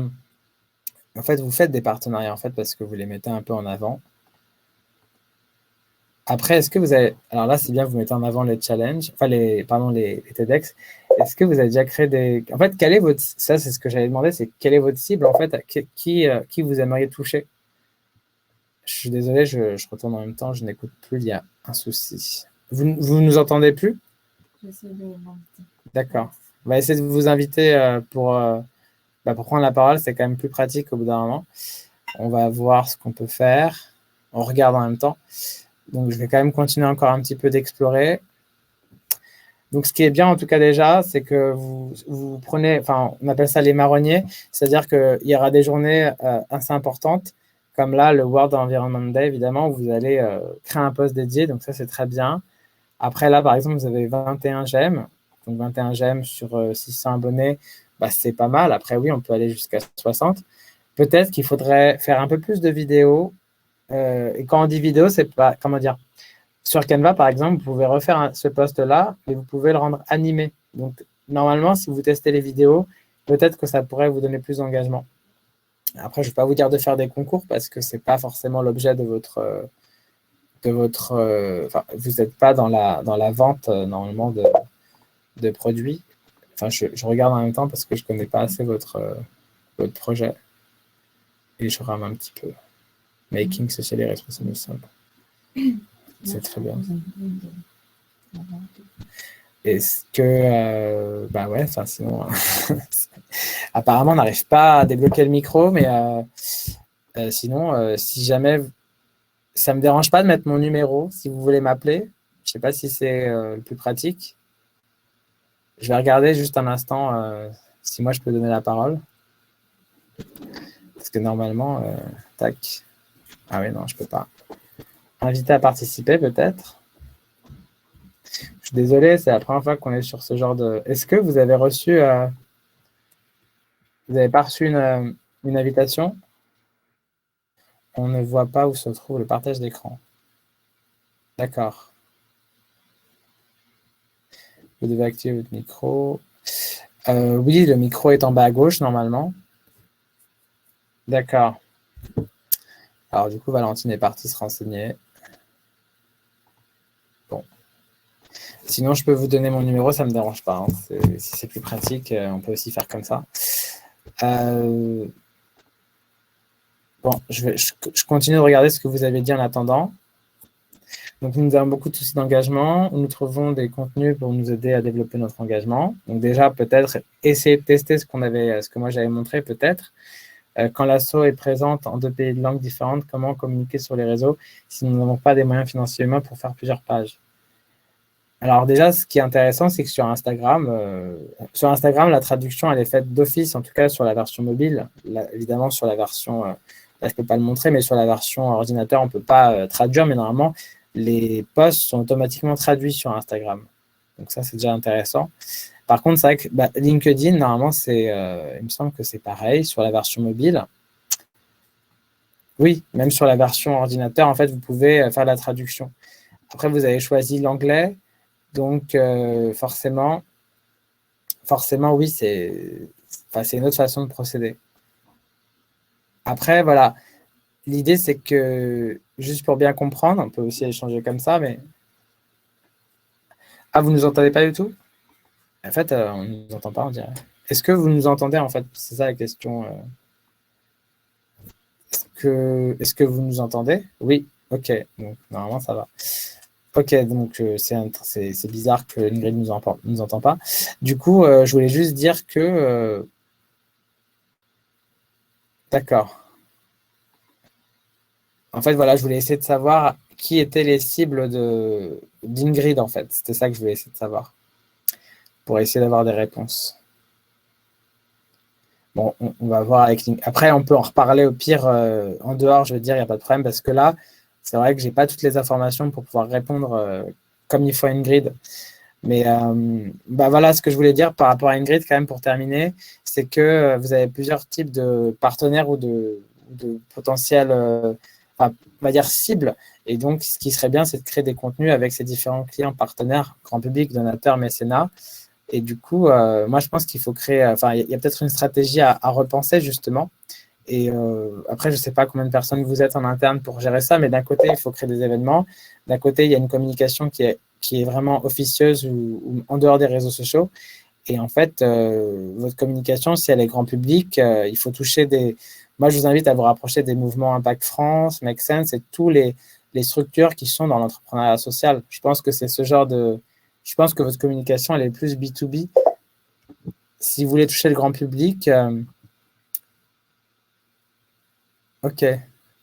en fait, vous faites des partenariats, en fait, parce que vous les mettez un peu en avant. Après, est-ce que vous avez... Alors là, c'est bien, vous mettez en avant les challenges, enfin, les TEDx. Est-ce que vous avez déjà créé des... En fait, quel est votre... Ça, c'est ce que j'avais demandé, c'est quelle est votre cible, en fait, qui vous aimeriez toucher? Je suis désolé, je retourne en même temps, je n'écoute plus, il y a un souci. Vous nous entendez plus? J'essaie de l'inviter. D'accord. On va essayer de vous inviter pour prendre la parole, c'est quand même plus pratique au bout d'un moment. On va voir ce qu'on peut faire. On regarde en même temps. Donc, je vais quand même continuer encore un petit peu d'explorer. Donc, ce qui est bien, en tout cas, déjà, c'est que vous prenez, enfin, on appelle ça les marronniers, c'est-à-dire qu'il y aura des journées assez importantes, comme là, le World Environment Day, évidemment, où vous allez créer un post dédié. Donc, ça, c'est très bien. Après, là, par exemple, vous avez 21 j'aime. Donc, 21 j'aime sur 600 abonnés, c'est pas mal. Après, oui, on peut aller jusqu'à 60. Peut-être qu'il faudrait faire un peu plus de vidéos. Et quand on dit vidéo, c'est pas, comment dire, sur Canva, par exemple, vous pouvez refaire ce post-là et vous pouvez le rendre animé. Donc, normalement, si vous testez les vidéos, peut-être que ça pourrait vous donner plus d'engagement. Après, je ne vais pas vous dire de faire des concours parce que ce n'est pas forcément l'objet de votre... vous n'êtes pas dans la vente, normalement, de produits. Enfin, je regarde en même temps parce que je ne connais pas assez votre projet. Et je rame un petit peu. Making social et responsable simple. C'est très bien. Est-ce que... sinon... apparemment, on n'arrive pas à débloquer le micro, mais sinon, si jamais... Ça ne me dérange pas de mettre mon numéro, si vous voulez m'appeler. Je ne sais pas si c'est le plus pratique. Je vais regarder juste un instant si moi, je peux donner la parole. Parce que normalement... tac. Ah oui, non, je ne peux pas. Invité à participer, peut-être. Je suis désolé, c'est la première fois qu'on est sur ce genre de... Est-ce que vous avez reçu... Vous n'avez pas reçu une invitation? On ne voit pas où se trouve le partage d'écran. D'accord. Vous devez activer votre micro. Oui, le micro est en bas à gauche, normalement. D'accord. Alors, du coup, Valentine est partie se renseigner. Bon. Sinon, je peux vous donner mon numéro, ça ne me dérange pas. Hein. Si c'est plus pratique, on peut aussi faire comme ça. Bon, je continue de regarder ce que vous avez dit en attendant. Donc, nous avons beaucoup de soucis d'engagement. Nous trouvons des contenus pour nous aider à développer notre engagement. Donc, déjà, peut-être essayer de tester ce que moi j'avais montré, peut-être. Quand l'asso est présente en 2 pays de langues différentes, comment communiquer sur les réseaux si nous n'avons pas des moyens financiers humains pour faire plusieurs pages? Alors déjà, ce qui est intéressant, c'est que sur Instagram, la traduction, elle est faite d'office, en tout cas sur la version mobile. Là, évidemment, sur la version, là, je ne peux pas le montrer, mais sur la version ordinateur, on ne peut pas traduire, mais normalement, les posts sont automatiquement traduits sur Instagram. Donc ça, c'est déjà intéressant. Par contre, c'est vrai que LinkedIn, normalement, il me semble que c'est pareil sur la version mobile. Oui, même sur la version ordinateur, en fait, vous pouvez faire la traduction. Après, vous avez choisi l'anglais. Donc, forcément, oui, c'est une autre façon de procéder. Après, voilà, l'idée, c'est que, juste pour bien comprendre, on peut aussi échanger comme ça, mais... Ah, vous ne nous entendez pas du tout? En fait, on ne nous entend pas, on dirait. Est-ce que vous nous entendez, en fait? C'est ça la question. Est-ce que vous nous entendez? Oui, ok, donc normalement, ça va. Ok, donc c'est bizarre que Ingrid ne nous entend pas. Du coup, je voulais juste dire que... D'accord. En fait, voilà, je voulais essayer de savoir qui étaient les cibles d'Ingrid, en fait. C'était ça que je voulais essayer de savoir, pour essayer d'avoir des réponses. Bon, on va voir avec Ingrid. Après, on peut en reparler au pire en dehors, je veux dire, il n'y a pas de problème, parce que là, c'est vrai que je n'ai pas toutes les informations pour pouvoir répondre comme il faut à Ingrid. Mais voilà, ce que je voulais dire par rapport à Ingrid, quand même, pour terminer, c'est que vous avez plusieurs types de partenaires ou de potentiels, on va dire, cibles. Et donc, ce qui serait bien, c'est de créer des contenus avec ces différents clients, partenaires, grand public, donateurs, mécénats. Et du coup, moi, je pense qu'il faut créer, il y a peut-être une stratégie à repenser, justement. Et après, je ne sais pas combien de personnes vous êtes en interne pour gérer ça, mais d'un côté, il faut créer des événements. D'un côté, il y a une communication qui est vraiment officieuse ou en dehors des réseaux sociaux. Et en fait, votre communication, si elle est grand public, il faut toucher des... Moi, je vous invite à vous rapprocher des mouvements Impact France, Make Sense et tous les structures qui sont dans l'entrepreneuriat social. Je pense que c'est ce genre de... Je pense que votre communication, elle est plus B2B. Si vous voulez toucher le grand public... Ok.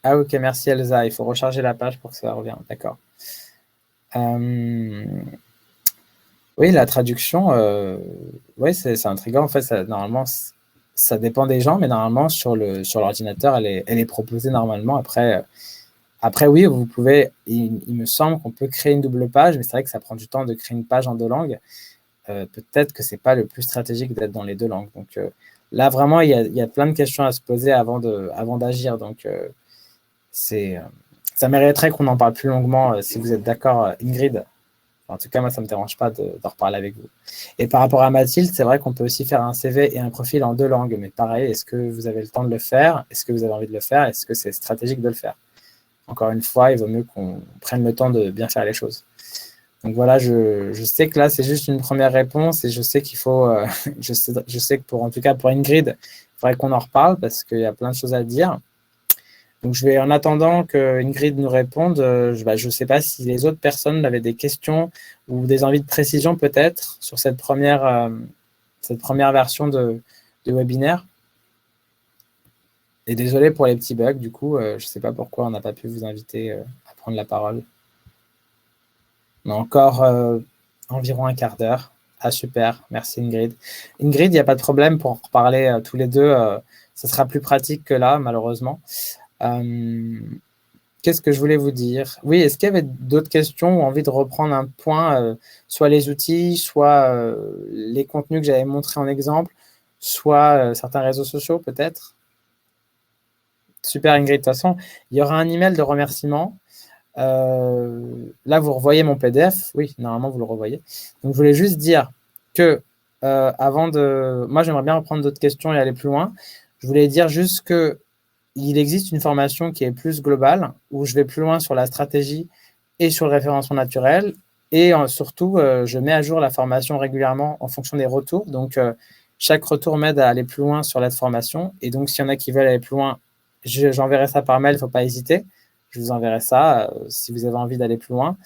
Ah, ok, merci Elsa. Il faut recharger la page pour que ça revienne. D'accord. Oui, la traduction, oui, c'est intriguant. En fait, normalement, ça dépend des gens, mais normalement, sur l'ordinateur, elle est proposée normalement. Après, oui, vous pouvez, il me semble qu'on peut créer une double page, mais c'est vrai que ça prend du temps de créer une page en 2 langues. Peut-être que ce n'est pas le plus stratégique d'être dans les 2 langues. Donc là, vraiment, il y a plein de questions à se poser avant d'agir. Donc, ça mériterait qu'on en parle plus longuement, si vous êtes d'accord, Ingrid. En tout cas, moi, ça ne me dérange pas d'en reparler avec vous. Et par rapport à Mathilde, c'est vrai qu'on peut aussi faire un CV et un profil en 2 langues. Mais pareil, est-ce que vous avez le temps de le faire? Est-ce que vous avez envie de le faire? Est-ce que c'est stratégique de le faire? Encore une fois, il vaut mieux qu'on prenne le temps de bien faire les choses. Donc voilà, je sais que là, c'est juste une première réponse et je sais qu'il faut... je sais que en tout cas pour Ingrid, il faudrait qu'on en reparle parce qu'il y a plein de choses à dire. Donc, je vais, en attendant que Ingrid nous réponde, je ne sais pas si les autres personnes avaient des questions ou des envies de précision peut-être sur cette première version de webinaire. Et désolé pour les petits bugs, du coup, je ne sais pas pourquoi on n'a pas pu vous inviter à prendre la parole. On a encore environ un quart d'heure. Ah, super, merci Ingrid. Ingrid, il n'y a pas de problème pour en reparler tous les deux. Ça sera plus pratique que là, malheureusement. Qu'est-ce que je voulais vous dire? Oui, est-ce qu'il y avait d'autres questions ou envie de reprendre un point, soit les outils, soit les contenus que j'avais montrés en exemple, soit certains réseaux sociaux peut-être? Super Ingrid, de toute façon, il y aura un email de remerciement. Là, vous revoyez mon PDF. Oui, normalement, vous le revoyez. Donc, je voulais juste dire que moi, j'aimerais bien reprendre d'autres questions et aller plus loin. Je voulais dire juste que il existe une formation qui est plus globale, où je vais plus loin sur la stratégie et sur le référencement naturel. Et surtout, je mets à jour la formation régulièrement en fonction des retours. Donc, chaque retour m'aide à aller plus loin sur la formation. Et donc, s'il y en a qui veulent aller plus loin, j'enverrai ça par mail, il ne faut pas hésiter. Je vous enverrai ça si vous avez envie d'aller plus loin.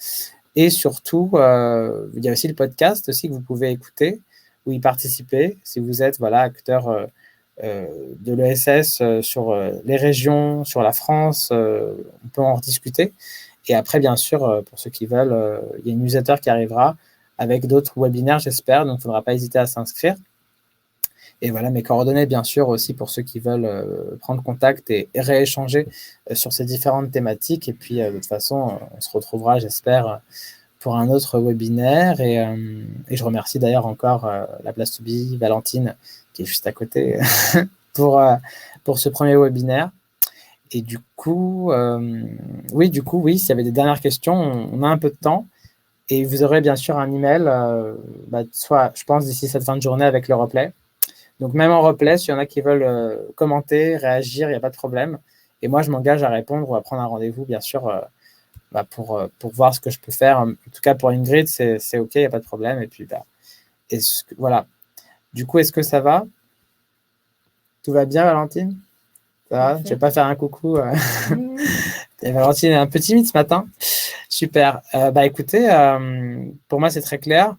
Et surtout, il y a aussi le podcast aussi que vous pouvez écouter ou y participer si vous êtes acteur de l'ESS sur les régions, sur la France, on peut en rediscuter. Et après, bien sûr, pour ceux qui veulent, il y a une newsletter qui arrivera avec d'autres webinaires, j'espère, donc il ne faudra pas hésiter à s'inscrire. Et voilà, mes coordonnées, bien sûr, aussi pour ceux qui veulent prendre contact et rééchanger sur ces différentes thématiques. Et puis, de toute façon, on se retrouvera, j'espère, pour un autre webinaire. Et je remercie d'ailleurs encore la Place to Be, Valentine, qui est juste à côté, pour ce premier webinaire. Et du coup, oui, s'il y avait des dernières questions, on a un peu de temps. Et vous aurez bien sûr un email, soit, je pense, d'ici cette fin de journée avec le replay. Donc, même en replay, s'il y en a qui veulent commenter, réagir, il n'y a pas de problème. Et moi, je m'engage à répondre ou à prendre un rendez-vous, bien sûr, pour voir ce que je peux faire. En tout cas, pour Ingrid, c'est OK, il n'y a pas de problème. Et puis, voilà. Du coup, est-ce que ça va? Tout va bien, Valentine? Ça va? Je ne vais pas faire un coucou. Et Valentine est un peu timide ce matin. Super. Écoutez, pour moi, c'est très clair.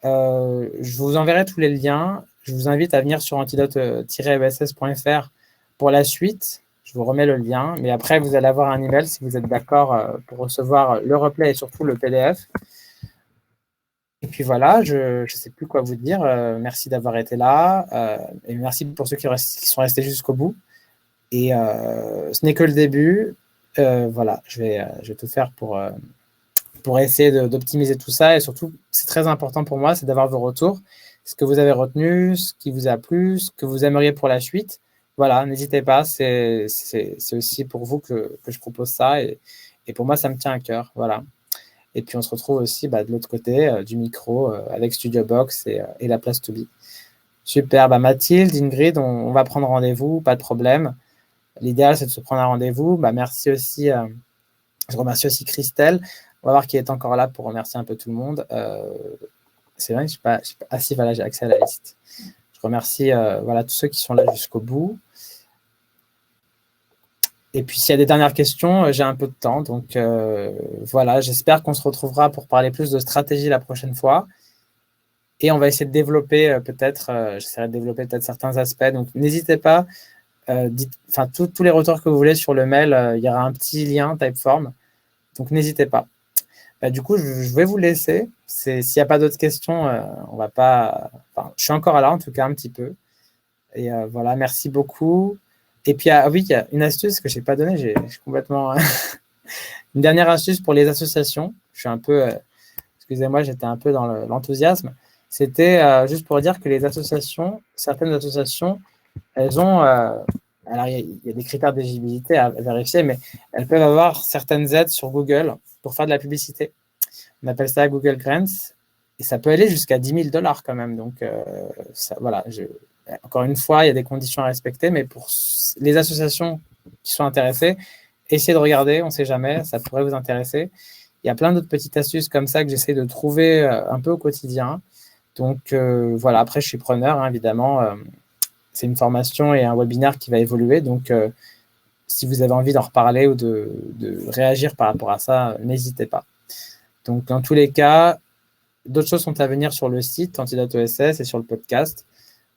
Je vous enverrai tous les liens. Je vous invite à venir sur antidote-ess.fr pour la suite. Je vous remets le lien. Mais après, vous allez avoir un email si vous êtes d'accord pour recevoir le replay et surtout le PDF. Et puis voilà, je ne sais plus quoi vous dire. Merci d'avoir été là. Et merci pour ceux qui sont restés jusqu'au bout. Et ce n'est que le début. Voilà, je vais tout faire pour essayer d'optimiser tout ça. Et surtout, c'est très important pour moi, c'est d'avoir vos retours. Ce que vous avez retenu, ce qui vous a plu, ce que vous aimeriez pour la suite. Voilà, n'hésitez pas. C'est aussi pour vous que je propose ça. Et pour moi, ça me tient à cœur. Voilà. Et puis, on se retrouve aussi de l'autre côté du micro avec Studio Box et la Place to Be. Super. Mathilde, Ingrid, on va prendre rendez-vous. Pas de problème. L'idéal, c'est de se prendre un rendez-vous. Merci aussi. Je remercie aussi Christelle. On va voir qui est encore là pour remercier un peu tout le monde. C'est vrai que je ne sais pas. Ah si, voilà, j'ai accès à la liste. Je remercie tous ceux qui sont là jusqu'au bout. Et puis, s'il y a des dernières questions, j'ai un peu de temps. Donc, voilà, j'espère qu'on se retrouvera pour parler plus de stratégie la prochaine fois. Et on va essayer de développer j'essaierai de développer peut-être certains aspects. Donc, n'hésitez pas. Tous les retours que vous voulez sur le mail, il y aura un petit lien Typeform. Donc, n'hésitez pas. Du coup, je vais vous laisser. S'il n'y a pas d'autres questions, on va pas. Je suis encore là, en tout cas, un petit peu. Et voilà, merci beaucoup. Et puis, oui, il y a une astuce que je n'ai pas donnée. J'ai complètement. Une dernière astuce pour les associations. Je suis un peu. Excusez-moi, j'étais un peu dans l'enthousiasme. C'était juste pour dire que les associations, certaines associations, elles ont. Alors, il y a des critères d'éligibilité à vérifier, mais elles peuvent avoir certaines aides sur Google pour faire de la publicité. On appelle ça Google Grants. Et ça peut aller jusqu'à $10 000 quand même. Donc, voilà. Encore une fois, il y a des conditions à respecter, mais pour les associations qui sont intéressées, essayez de regarder, on ne sait jamais, ça pourrait vous intéresser. Il y a plein d'autres petites astuces comme ça que j'essaie de trouver un peu au quotidien. Donc, voilà. Après, je suis preneur, évidemment. C'est une formation et un webinaire qui va évoluer. Donc, si vous avez envie d'en reparler ou de réagir par rapport à ça, n'hésitez pas. Donc, dans tous les cas, d'autres choses sont à venir sur le site Antidote ESS et sur le podcast.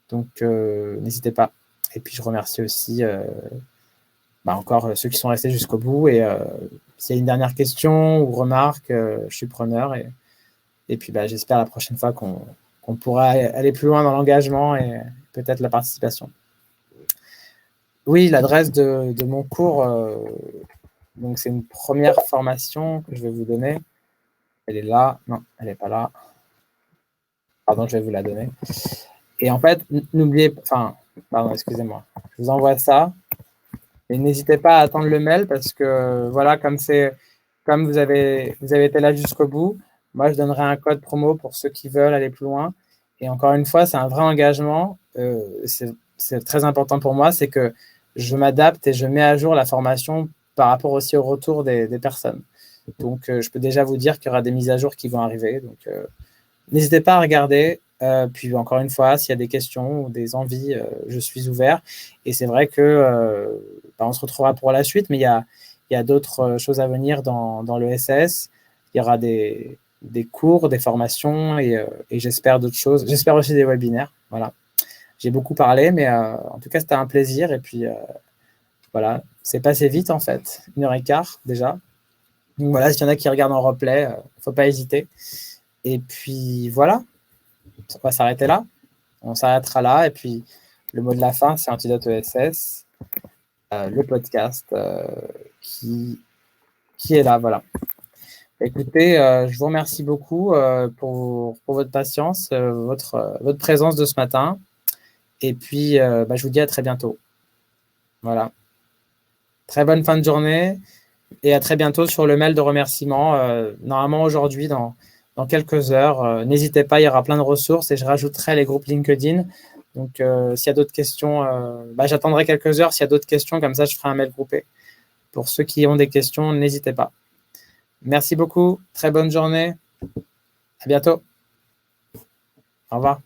Donc, n'hésitez pas. Et puis, je remercie aussi encore ceux qui sont restés jusqu'au bout. Et s'il y a une dernière question ou remarque, je suis preneur. Et puis, j'espère la prochaine fois qu'on pourra aller plus loin dans l'engagement et peut-être la participation. Oui, l'adresse de mon cours, donc c'est une première formation que je vais vous donner. Elle est là. Non, elle n'est pas là. Pardon, je vais vous la donner. Et en fait, n'oubliez pas... pardon, excusez-moi. Je vous envoie ça. Et n'hésitez pas à attendre le mail parce que, voilà, comme vous avez été là jusqu'au bout, moi, je donnerai un code promo pour ceux qui veulent aller plus loin. Et encore une fois, c'est un vrai engagement. C'est très important pour moi, c'est que je m'adapte et je mets à jour la formation par rapport aussi au retour des personnes. Donc, je peux déjà vous dire qu'il y aura des mises à jour qui vont arriver. Donc, n'hésitez pas à regarder. Puis, encore une fois, s'il y a des questions ou des envies, je suis ouvert. Et c'est vrai que on se retrouvera pour la suite, mais il y a d'autres choses à venir dans le SS. Il y aura des cours, des formations et j'espère d'autres choses. J'espère aussi des webinaires. Voilà. J'ai beaucoup parlé, mais en tout cas, c'était un plaisir. Et puis, voilà, c'est passé vite, en fait. 1h15, déjà. Donc voilà, s'il y en a qui regardent en replay, il ne faut pas hésiter. Et puis, voilà, on va s'arrêter là. On s'arrêtera là. Et puis, le mot de la fin, c'est Antidote ESS, le podcast qui est là, voilà. Écoutez, je vous remercie beaucoup pour votre patience, votre présence de ce matin. Et puis, je vous dis à très bientôt. Voilà. Très bonne fin de journée et à très bientôt sur le mail de remerciement. Normalement, aujourd'hui, dans quelques heures. N'hésitez pas, il y aura plein de ressources et je rajouterai les groupes LinkedIn. Donc, s'il y a d'autres questions, j'attendrai quelques heures. S'il y a d'autres questions, comme ça, je ferai un mail groupé. Pour ceux qui ont des questions, n'hésitez pas. Merci beaucoup. Très bonne journée. À bientôt. Au revoir.